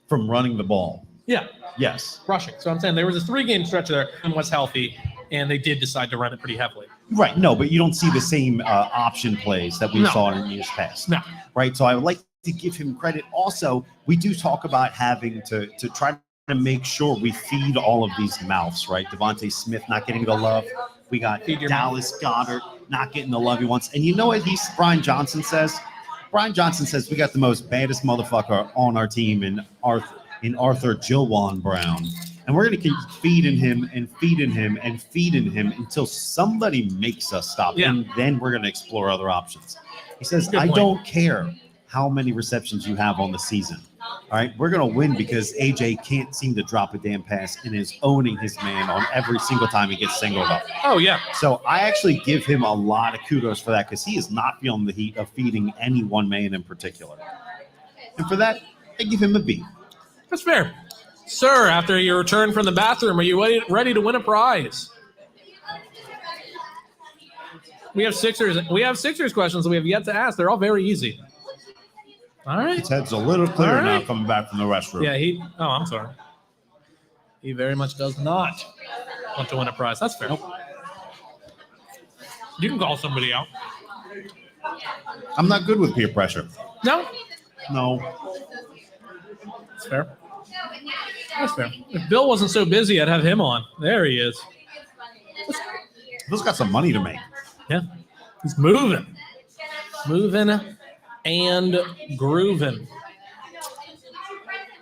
From running the ball. Yeah, Yes. rushing. So I'm saying there was a 3-game stretch there and was healthy, and they did decide to run it pretty heavily. Right. No, but you don't see the same option plays that we No. saw in years past. No. Right. So I would like to give him credit. Also, we do talk about having to try to make sure we feed all of these mouths, right? Devontae Smith not getting the love. We got Feed your Dallas Goedert not getting the love he wants. And you know what Brian Johnson says? Brian Johnson says we got the most baddest motherfucker on our team in Arthur Jilwan Brown. And we're going to keep feeding him and feeding him and feeding him until somebody makes us stop. Yeah. And then we're going to explore other options. He says, Good I point. don't care how many receptions you have on the season. All right. We're going to win because AJ can't seem to drop a damn pass and is owning his man on every single time he gets singled up. Oh, yeah. So I actually give him a lot of kudos for that because he is not feeling the heat of feeding any one man in particular. And for that, I give him a B. That's fair. Sir, after your return from the bathroom, are you ready to win a prize? We have Sixers questions that we have yet to ask. They're all very easy. All right. His head's a little clearer All now right. coming back from the restroom. Yeah, I'm sorry. He very much does not want to win a prize. That's fair. You can call somebody out. I'm not good with peer pressure. No, No. that's fair. That's fair. If Bill wasn't so busy, I'd have him on. There he is. Bill's got some money to make. Yeah, he's moving and grooving.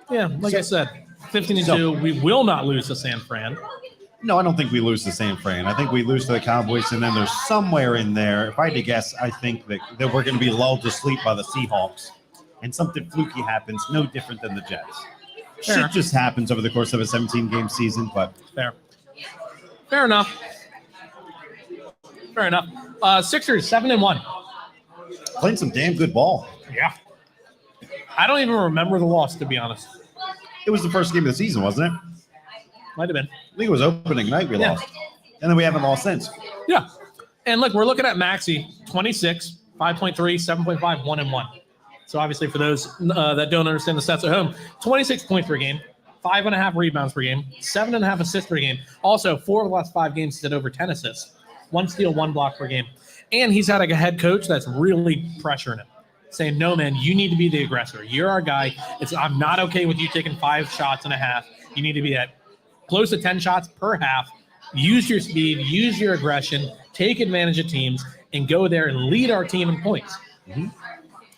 Yeah, like I said, 15-2. We will not lose to San Fran. No, I don't think we lose to San Fran. I think we lose to the Cowboys, and then there's somewhere in there, if I had to guess, I think that we're going to be lulled to sleep by the Seahawks, and something fluky happens, no different than the Jets. Fair. Shit just happens over the course of a 17-game season, but Fair enough. Sixers 7-1. playing some damn good ball. Yeah. I don't even remember the loss, to be honest. It was the first game of the season, wasn't it? Might have been. I think it was opening night we Yeah. lost. And then we haven't lost since. Yeah. And look, we're looking at Maxey, 26, 5.3, 7.5, 1 and 1. So obviously for those that don't understand the stats at home, 26 points per game, 5.5 rebounds per game, 7.5 assists per game. Also, 4 of the last 5 games he's had over 10 assists, 1 steal, 1 block per game. And he's had a head coach that's really pressuring him, saying, no, man, you need to be the aggressor. You're our guy. I'm not okay with you taking 5 shots and a half. You need to be at close to 10 shots per half. Use your speed, use your aggression, take advantage of teams, and go there and lead our team in points. Mm-hmm.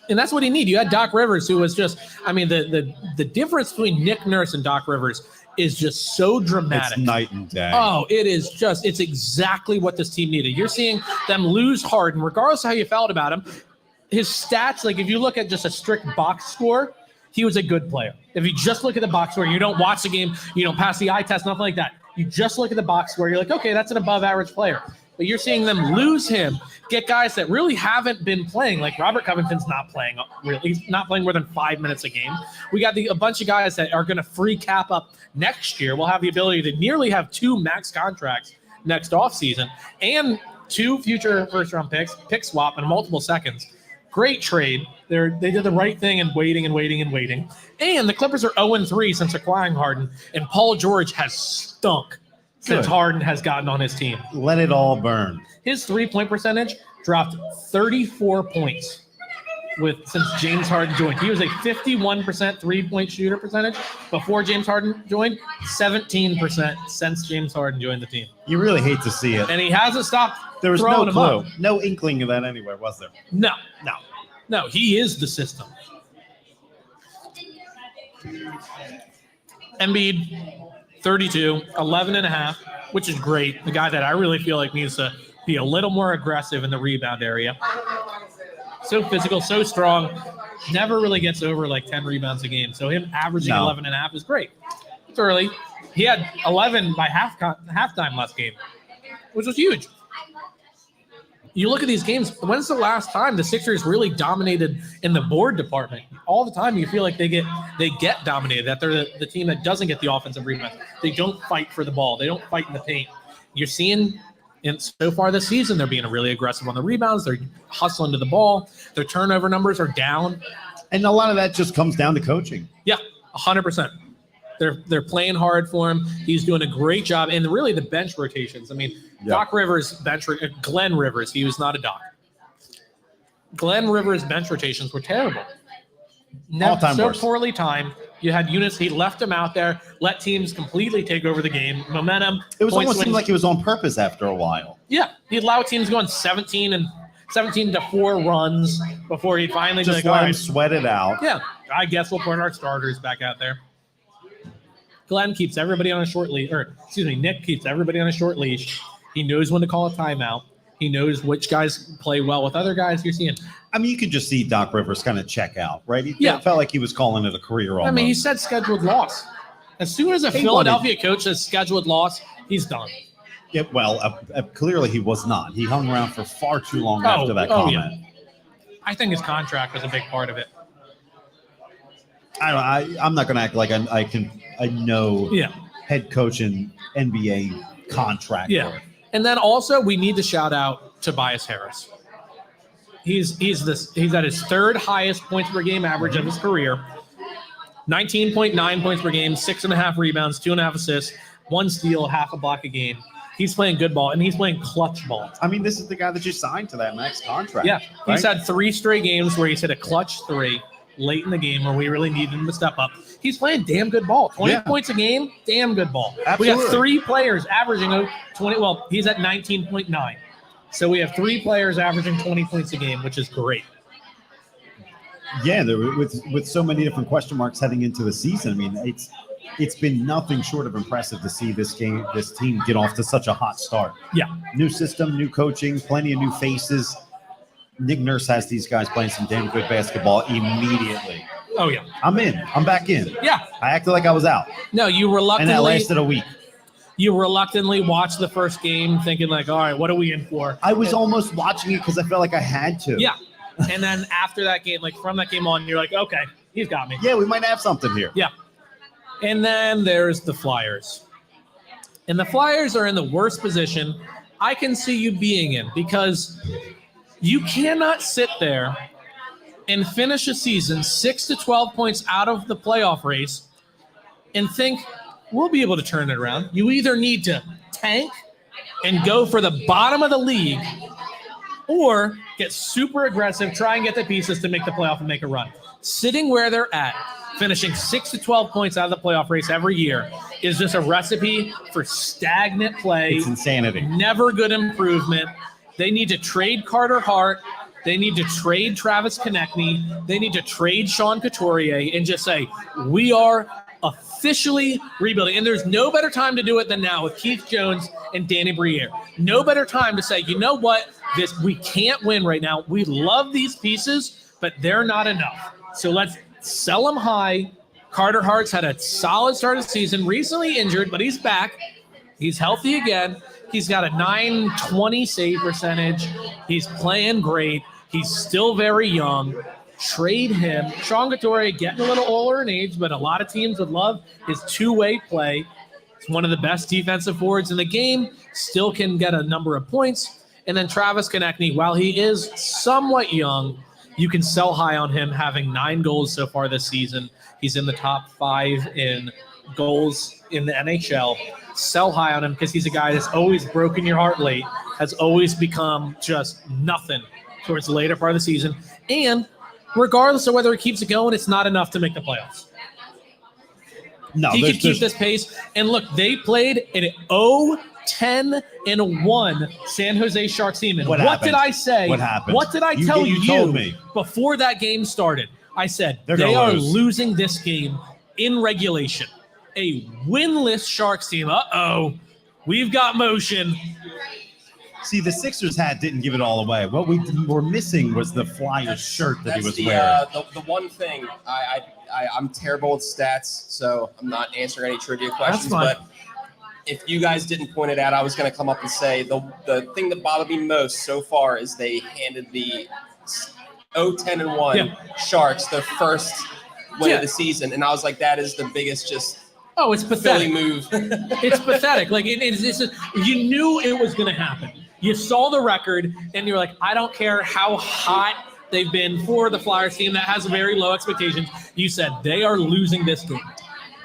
And that's what he needed. You had Doc Rivers, who was just, I mean, the difference between Nick Nurse and Doc Rivers is just so dramatic. It's night and day. Oh, it's exactly what this team needed. You're seeing them lose Harden, regardless of how you felt about him. His stats, like if you look at just a strict box score, he was a good player. If you just look at the box score, you don't watch the game, you don't pass the eye test, nothing like that. You just look at the box score, you're like, okay, that's an above average player. But you're seeing them lose him, get guys that really haven't been playing, like Robert Covington's not playing, really. He's not playing more than 5 minutes a game. We got a bunch of guys that are going to free cap up next year. We'll have the ability to nearly have 2 max contracts next offseason and 2 future first-round picks, pick swap, and multiple seconds. Great trade. They did the right thing and waiting. And the Clippers are 0-3 since acquiring Harden, and Paul George has stunk since Good. Harden has gotten on his team. Let it all burn. His 3-point percentage dropped 34 points since James Harden joined. He was a 51% 3-point shooter percentage before James Harden joined, 17% since James Harden joined the team. You really hate to see it. And he hasn't stopped There was throwing no them up. clue, no inkling of that anywhere, was there? No, he is the system. Embiid, 32, 11.5, which is great. The guy that I really feel like needs to be a little more aggressive in the rebound area. So physical, so strong, never really gets over like 10 rebounds a game. So him averaging 11.5 is great. It's early. He had 11 by halftime last game, which was huge. You look at these games, when's the last time the Sixers really dominated in the board department? All the time you feel like they get dominated, that they're the team that doesn't get the offensive rebound. They don't fight for the ball. They don't fight in the paint. You're seeing so far this season, they're being really aggressive on the rebounds. They're hustling to the ball. Their turnover numbers are down. And a lot of that just comes down to coaching. Yeah, 100%. They're playing hard for him. He's doing a great job. And really the bench rotations. I mean, Doc Rivers, Glenn Rivers, he was not a doc. Glenn Rivers' bench rotations were terrible. All-time so worst. poorly timed. You had units, he left them out there, let teams completely take over the game. Momentum. It was point almost swings. seemed like it was on purpose after a while. Yeah, he'd allow teams going 17 to 4 runs before he'd finally Just be like, let all him right, sweat it out. yeah, I guess we'll put our starters back out there. Glenn keeps everybody on a short leash, Nick keeps everybody on a short leash. He knows when to call a timeout. He knows which guys play well with other guys. You're seeing. I mean, you could just see Doc Rivers kind of check out, right? It felt like he was calling it a career almost. I mean, he said scheduled loss. As soon as a Philadelphia coach says scheduled loss, he's done. Yeah, well, clearly he was not. He hung around for far too long after that comment. Yeah. I think his contract was a big part of it. I'm not going to act like I know head coach and NBA contract. Yeah. And then also we need to shout out Tobias Harris. He's at his 3rd highest points per game average of his career. 19.9 points per game, 6.5 rebounds, 2.5 assists, 1 steal, half a block a game. He's playing good ball, and he's playing clutch ball. I mean, this is the guy that you signed to that max contract. Yeah, he's right? had 3 straight games where he's hit a clutch 3 late in the game where we really needed him to step up. He's playing damn good ball. 20 points a game, damn good ball. Absolutely. We have 3 players averaging 20. Well, he's at 19.9. So we have 3 players averaging 20 points a game, which is great. Yeah, with so many different question marks heading into the season. I mean, it's been nothing short of impressive to see this team get off to such a hot start. Yeah. New system, new coaching, plenty of new faces. Nick Nurse has these guys playing some damn good basketball immediately. Oh, yeah. I'm in. I'm back in. Yeah. I acted like I was out. No, you And reluctantly that lasted a week. watched the first game thinking like, all right, what are we in for? I was almost watching it because I felt like I had to. Yeah. And then after that game, like from that game on, you're like, okay, he's got me. Yeah, we might have something here. Yeah. And then there's the Flyers. And the Flyers are in the worst position I can see you being in, because you cannot sit there and finish a season 6 to 12 points out of the playoff race and think we'll be able to turn it around. You either need to tank and go for the bottom of the league, or get super aggressive, try and get the pieces to make the playoff and make a run. Sitting where they're at, finishing 6 to 12 points out of the playoff race every year, is just a recipe for stagnant play. It's insanity. Never good improvement. They need to trade Carter Hart. They need to trade Travis Konechny. They need to trade Sean Couturier and just say, we are officially rebuilding. And there's no better time to do it than now with Keith Jones and Danny Briere. No better time to say, you know what? We can't win right now. We love these pieces, but they're not enough. So let's sell them high. Carter Hart's had a solid start of the season, recently injured, but he's back. He's healthy again. He's got a .920 save percentage. He's playing great. He's still very young. Trade him. Sean Couturier getting a little older in age, but a lot of teams would love his two-way play. He's one of the best defensive forwards in the game. Still can get a number of points. And then Travis Konechny, while he is somewhat young, you can sell high on him, having 9 goals so far this season. He's in the top 5 in goals in the NHL. Sell high on him because he's a guy that's always broken your heart late, has always become just nothing towards the later part of the season. And regardless of whether he keeps it going, it's not enough to make the playoffs. No, he could keep this pace. And look, they played an 0-10-1 San Jose Sharks team. And what did I say? What happened? What did I tell you told me before that game started? I said they are losing this game in regulation. A winless Sharks team. Uh-oh. We've got motion. See, the Sixers hat didn't give it all away. What we were missing was the Flyers shirt that he was wearing. The one thing, I'm terrible with stats, so I'm not answering any trivia questions. But if you guys didn't point it out, I was going to come up and say the thing that bothered me most so far is they handed the 0-10-1 Sharks their first win of the season, and I was like, that is the biggest it's pathetic. Philly move. It's pathetic. Like you knew it was going to happen. You saw the record, and you're like, I don't care how hot they've been for the Flyers team that has very low expectations. You said they are losing this game.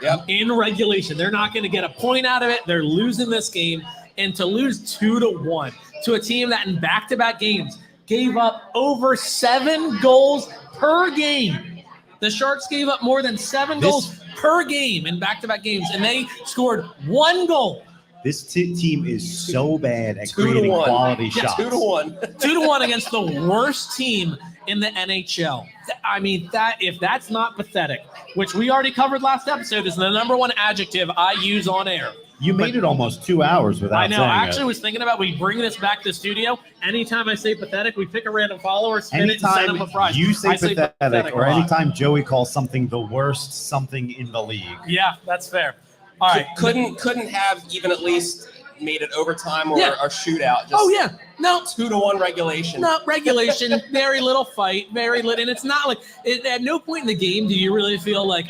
Yep. In regulation. They're not going to get a point out of it. They're losing this game. And to lose 2-1 to a team that in back-to-back games gave up over 7 goals per game. The Sharks gave up more than 7 goals per game in back-to-back games, and they scored 1 goal. This team is so bad at creating quality shots. 2-1. 2-1 against the worst team in the NHL. I mean, if that's not pathetic, which we already covered last episode, is the number 1 adjective I use on air. You made it almost 2 hours without saying it. I know. I actually was thinking about we bring this back to the studio. Anytime I say pathetic, we pick a random follower, spin it, and send them a prize. You say pathetic, or a lot. anytime Joey calls something the worst something in the league. Yeah, that's fair. All right. Couldn't have even at least made it overtime or a shootout. Just No. 2-1 regulation. No, regulation, very little fight, very little. And it's not like at no point in the game do you really feel like,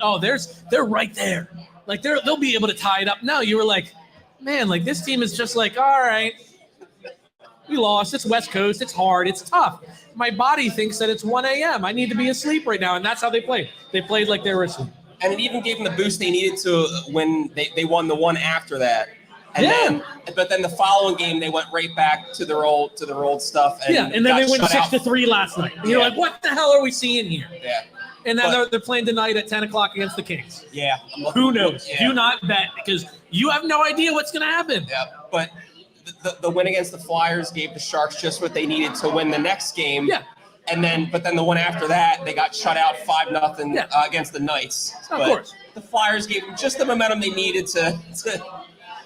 they're right there. Like they'll be able to tie it up. No, you were like, man, like this team is just like, all right, we lost. It's West Coast. It's hard. It's tough. My body thinks that it's 1 a.m. I need to be asleep right now. And that's how they played. They played like there was And it even gave them the boost they needed to when they won the one after that. And but then the following game they went right back to their old stuff. And and then they went shut out. 6-3 last night. You're like, what the hell are we seeing here? Yeah. And then they're playing tonight at 10 o'clock against the Kings. Yeah. Who knows? Yeah. Do not bet because you have no idea what's going to happen. Yeah. But the win against the Flyers gave the Sharks just what they needed to win the next game. Yeah. But then the one after that, they got shut out 5-0 against the Knights. Of course. The Flyers gave them just the momentum they needed to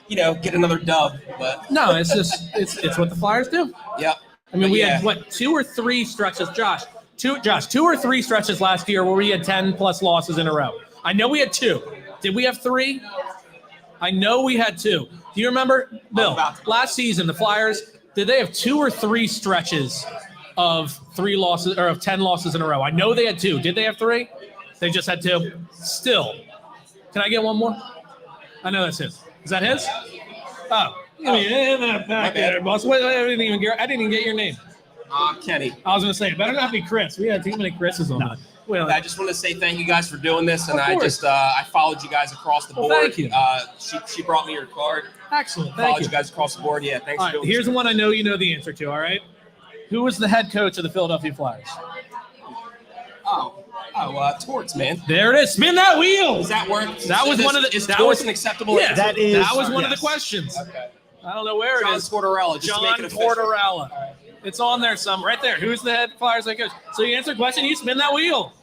get another dub. But No, it's just it's what the Flyers do. yeah. I mean, we had 2 or 3 stretches, Josh, 2 or 3 stretches last year where we had 10 plus losses in a row. I know we had 2. Did we have 3? I know we had 2. Do you remember, Bill? Last season, the Flyers, did they have 2 or 3 stretches of 3 losses or of 10 losses in a row? I know they had 2. Did they have 3? They just had 2. Still, can I get one more? I know that's his. Is that his? Oh, give me in that back there, boss. Wait, I didn't even get your name. Kenny. I was going to say, it better not be Chris. We had too many Chris's on that. Well, I just want to say thank you guys for doing this, and Of I course. just I followed you guys across the board. Thank you. She brought me your card. excellent. Followed Thank you guys across the board. Yeah, thanks All for right, doing here's this. the one I know you know the answer to, all right? Who was the head coach of the Philadelphia Flyers? Torts, man. There it is. Spin that wheel. Does that work? That was one of the- Is that Torts was- an acceptable? Yeah, That is- that was one of the yes. questions. Okay. I don't know where John it is. Tortorella. Just to make John it official. Tortorella. It's on there some right there. Who's the head Flyers head coach? So you answer the question, you spin that wheel.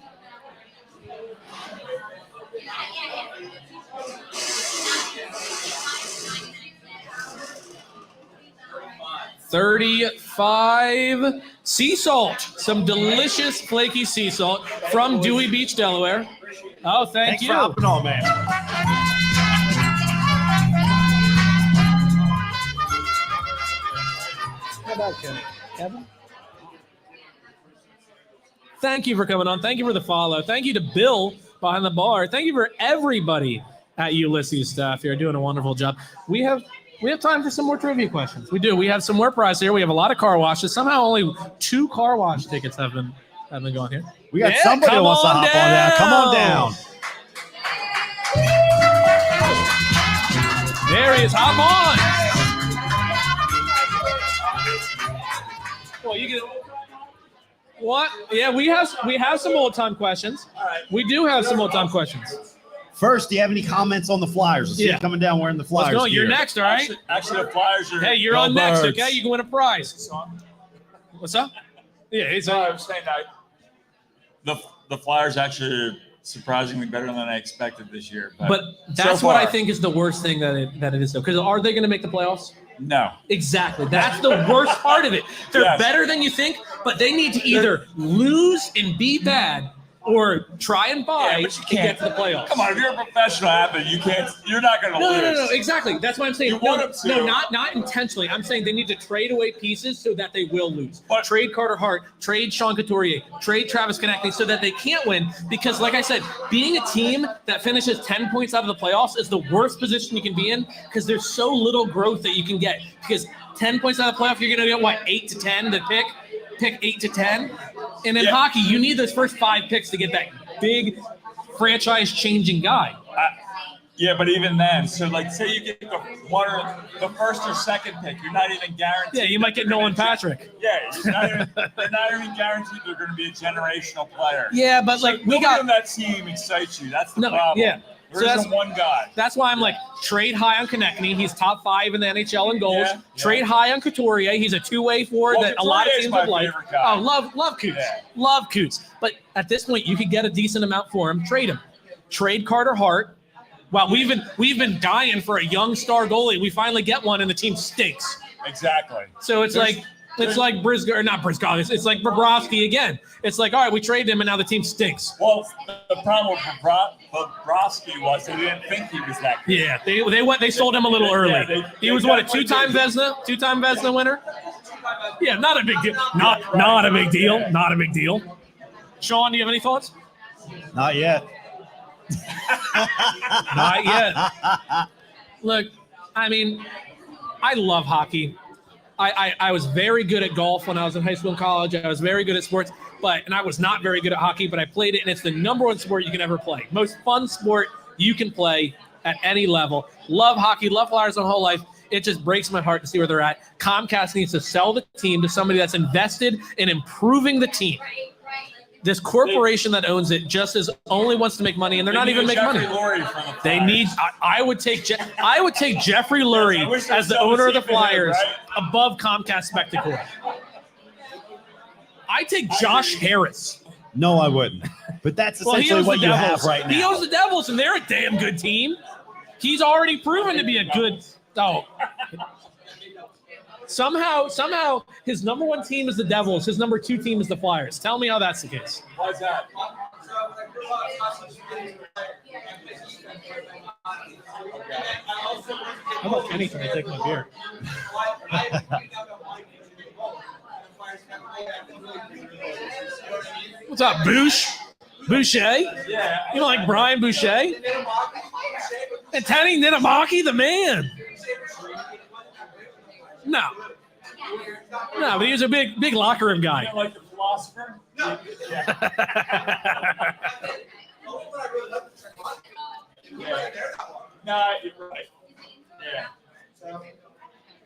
$35 sea salt. Some delicious flaky sea salt from Dewey Beach, Delaware. Oh, thank Thanks you. for hopping on, man. How about Kevin? Thank you for coming on. Thank you for the follow. Thank you to Bill behind the bar. Thank you for everybody at Ulysses staff here doing a wonderful job. We have time for some more trivia questions. We do. We have some more prize here. We have a lot of car washes. Somehow only 2 car wash tickets have been going here. We got Yeah, somebody who come wants to on hop on down. Come on down. There he is. Hop on. Well, you get what? Yeah, we have some old time questions. We do have some old time questions. First, do you have any comments on the Flyers? Let's see Yeah. you coming down wearing the Let's Flyers go. You're gear. next, all right? Actually, the Flyers are. Hey, you're Go on next, Birds. okay? You can win a prize. What's up? Yeah, he's I was saying that the Flyers actually are surprisingly better than I expected this year. but that's so what I far, think is the worst thing that it is, though. Because are they going to make the playoffs? No. Exactly. That's the worst part of it. They're Yes. better than you think, but they need to either lose and be bad or try and buy Yeah, but you and can't. get to the playoffs. Come on, if you're a professional athlete, you can't. You're not going to No, lose. no, exactly. That's what I'm saying. You want them to. No, not intentionally. I'm saying they need to trade away pieces so that they will lose. But- Trade Carter Hart, trade Sean Couturier, trade Travis Konechny so that they can't win. Because, like I said, being a team that finishes 10 points out of the playoffs is the worst position you can be in because there's so little growth that you can get. Because 10 points out of the playoff, you're going to get, what, 8 to 10 to pick 8 to 10? And in Yeah. hockey, you need those first 5 picks to get that big franchise-changing guy. Yeah, but even then, so like, say you get the first or second pick, you're not even guaranteed. Yeah, you might get Nolan Patrick. Yeah, they're not even guaranteed they're going to be a generational player. Yeah, but like we Nobody got on that team excites you. That's the No, problem. yeah. There So isn't one guy. That's why I'm like, trade high on Konechny. He's top 5 in the NHL in goals. Yeah, yeah. Trade high on Couturier. He's a two-way forward Well, that a lot of Couturier's teams my would like. favorite guy. Oh, love Coots. Yeah. Love Coots. But at this point, you could get a decent amount for him. Trade him. Trade Carter Hart. Wow, we've been dying for a young star goalie. We finally get one, and the team stinks. Exactly. So it's like Briscoe, or not Briscoe. It's like Bobrovsky again. It's like, all right, we traded him, and now the team stinks. Well, the problem with Bobrovsky was they didn't think he was that good. Yeah, they sold him a little early. Yeah, he was what, a two-time Vezina winner? Yeah, not a big deal. Not a big deal. Not a big deal. Sean, do you have any thoughts? Not yet. Not yet. Look, I mean, I love hockey. I was very good at golf when I was in high school and college. I was very good at sports. and I was not very good at hockey, but I played it, and it's the number one sport you can ever play. Most fun sport you can play at any level. Love hockey, love Flyers my whole life. It just breaks my heart to see where they're at. Comcast needs to sell the team to somebody that's invested in improving the team. This corporation that owns it only wants to make money, and they're not even making money. They need. I would take Jeffrey Lurie as the owner of the Flyers above Comcast Spectacor. I take Josh Harris. No, I wouldn't. But that's essentially what you have right now. He owns the Devils, and they're a damn good team. He's already proven to be a good. Oh. Somehow, his number one team is the Devils. His number two team is the Flyers. Tell me how that's the case. Why's that? How about Kenny? Can I take my beer? What's up, Boucher? Yeah. You don't like Brian Boucher? And Tanny Ninamaki, the man. No, but he was a big locker room guy. You don't like the philosopher? Yeah. Nah, you're right. Yeah.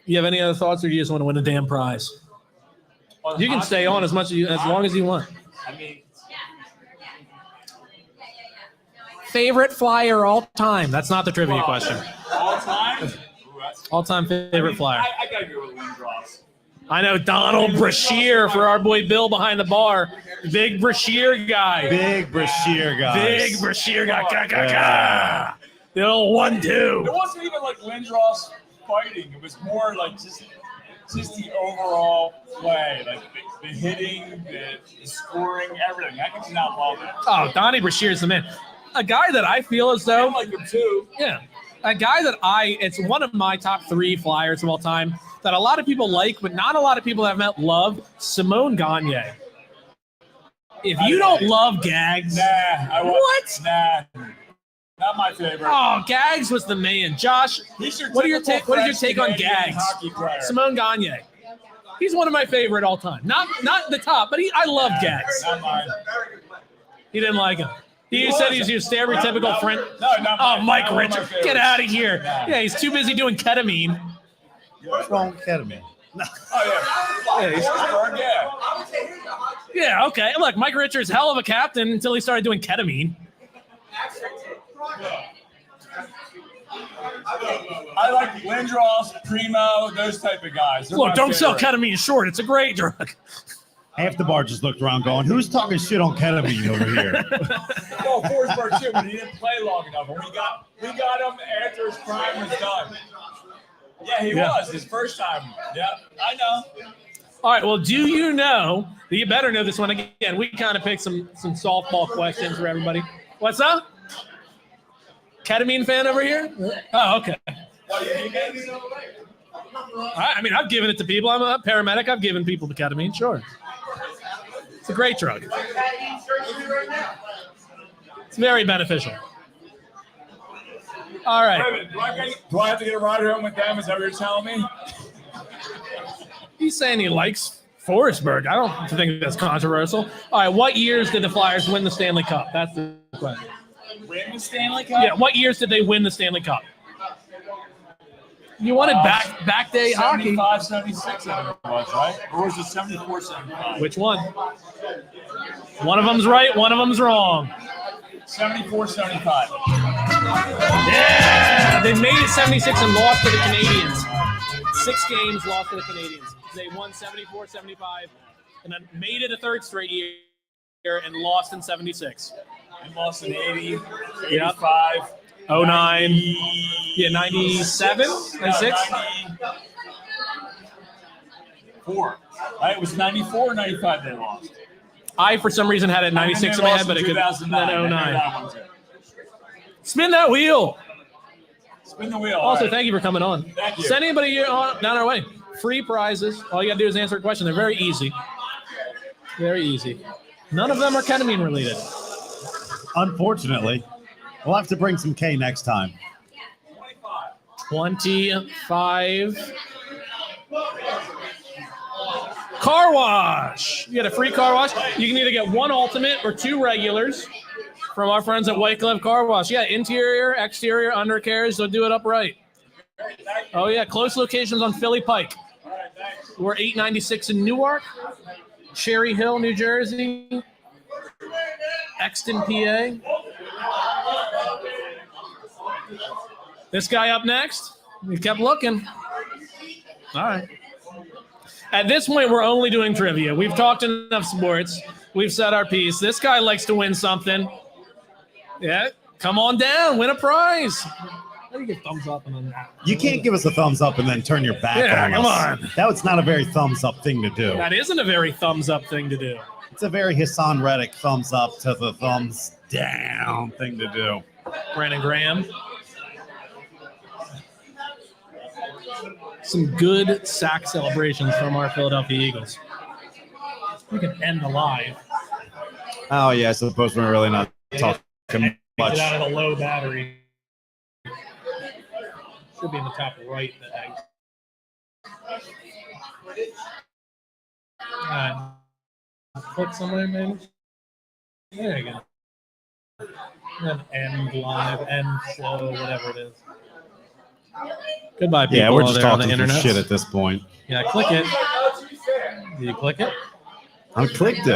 You have any other thoughts, or do you just want to win a damn prize? You can stay on as long as you want. I mean, Favorite Flyer all time? That's not the trivia question. all time? All time favorite Flyer. I gotta go with Lindros. I know Donald Brashear for our boy Bill behind the bar. Big Brashear guy. Big Brashear guys. Big Brashear guy. Yeah. The old 1-2. It wasn't even like Lindros fighting. It was more like just the overall play, like the hitting, the scoring, everything. I can just not love it. Oh, Donnie Brashear is the man. A guy that I feel as I though, like him too. yeah, a guy that it's one of my top 3 Flyers of all time that a lot of people like, but not a lot of people have met love, Simone Gagne. If you don't love Gags, what? Nah, not my favorite. Oh, Gags was the man. Josh, what is your take on Gags? Simone Gagne. He's one of my favorite all time. Not the top, but I love Gags. Not mine. He didn't like him. He said he's your stereotypical friend. No, not Mike not one of my Richards, favorites. get out of here. Yeah, he's too busy doing ketamine. What's wrong with ketamine? Oh, yeah. Yeah. Yeah, okay. Look, Mike Richards, hell of a captain until he started doing ketamine. I like Lindros, Primo, those type of guys. They're Look, my don't sell favorite. ketamine short. It's a great drug. Half the bar just looked around going, who's talking shit on ketamine over here? Well, Forsberg too, but he didn't play long enough. And we got him after his prime was done. Yeah, he was his first time. Yeah, I know. All right, well, do you know, you better know this one again. We kind of picked some softball questions for everybody. What's up? Ketamine fan over here? Oh, okay. I mean, I've given it to people. I'm a paramedic. I've given people the ketamine, sure. It's a great drug. It's very beneficial. All right. Wait a minute, do I have to get a ride home with them? Is that what you're telling me? He's saying he likes Forsberg. I don't think that's controversial. All right, what years did the Flyers win the Stanley Cup? That's the question. Win the Stanley Cup? Yeah, what years did they win the Stanley Cup? You wanted back day hockey. 75, 76, I think it was, right? Or was it 74, 75? Which one? One of them's right, one of them's wrong. 74, 75. Yeah! They made it 76 and lost to the Canadians. 6 games lost to the Canadians. They won 74, 75, and then made it a third straight year and lost in 76. And lost in 80, 85. 09. Yeah, 97, 96. 94. Right? It was 94 or 95 they lost. I, for some reason, had it 96 in my head, but it could have been 09. Spin that wheel. Spin the wheel. Also, right. thank you for coming on. Thank you. Send anybody down our way. Free prizes. All you got to do is answer a question. They're very easy. Very easy. None of them are ketamine related. Unfortunately, we'll have to bring some K next time. 25. car wash. You get a free car wash. You can either get one ultimate or two regulars from our friends at White Glove Car Wash. Yeah, interior, exterior, undercarriage, so do it upright. Oh, yeah, close locations on Philly Pike. We're 896 in Newark, Cherry Hill, New Jersey, Exton, PA. This guy up next. We kept looking. All right. At this point, we're only doing trivia. We've talked enough sports. We've said our piece. This guy likes to win something. Yeah, come on down, win a prize. How do you get thumbs up and then that? You can't give us a thumbs up and then turn your back on come us. on. That was not a very thumbs up thing to do. That isn't a very thumbs up thing to do. It's a very Hassan Reddick thumbs up to the thumbs down thing to do. Brandon Graham. Some good sack celebrations from our Philadelphia Eagles. We can end the live. Oh, yeah, I suppose we're really not talking much. Get out of the low battery. Should be in the top right. Click somewhere, maybe. There you go. And end live, end show, whatever it is. Goodbye, people. Yeah, we're just out there on talking the through internet. shit at this point. Yeah, click it. Do you click it? I clicked it.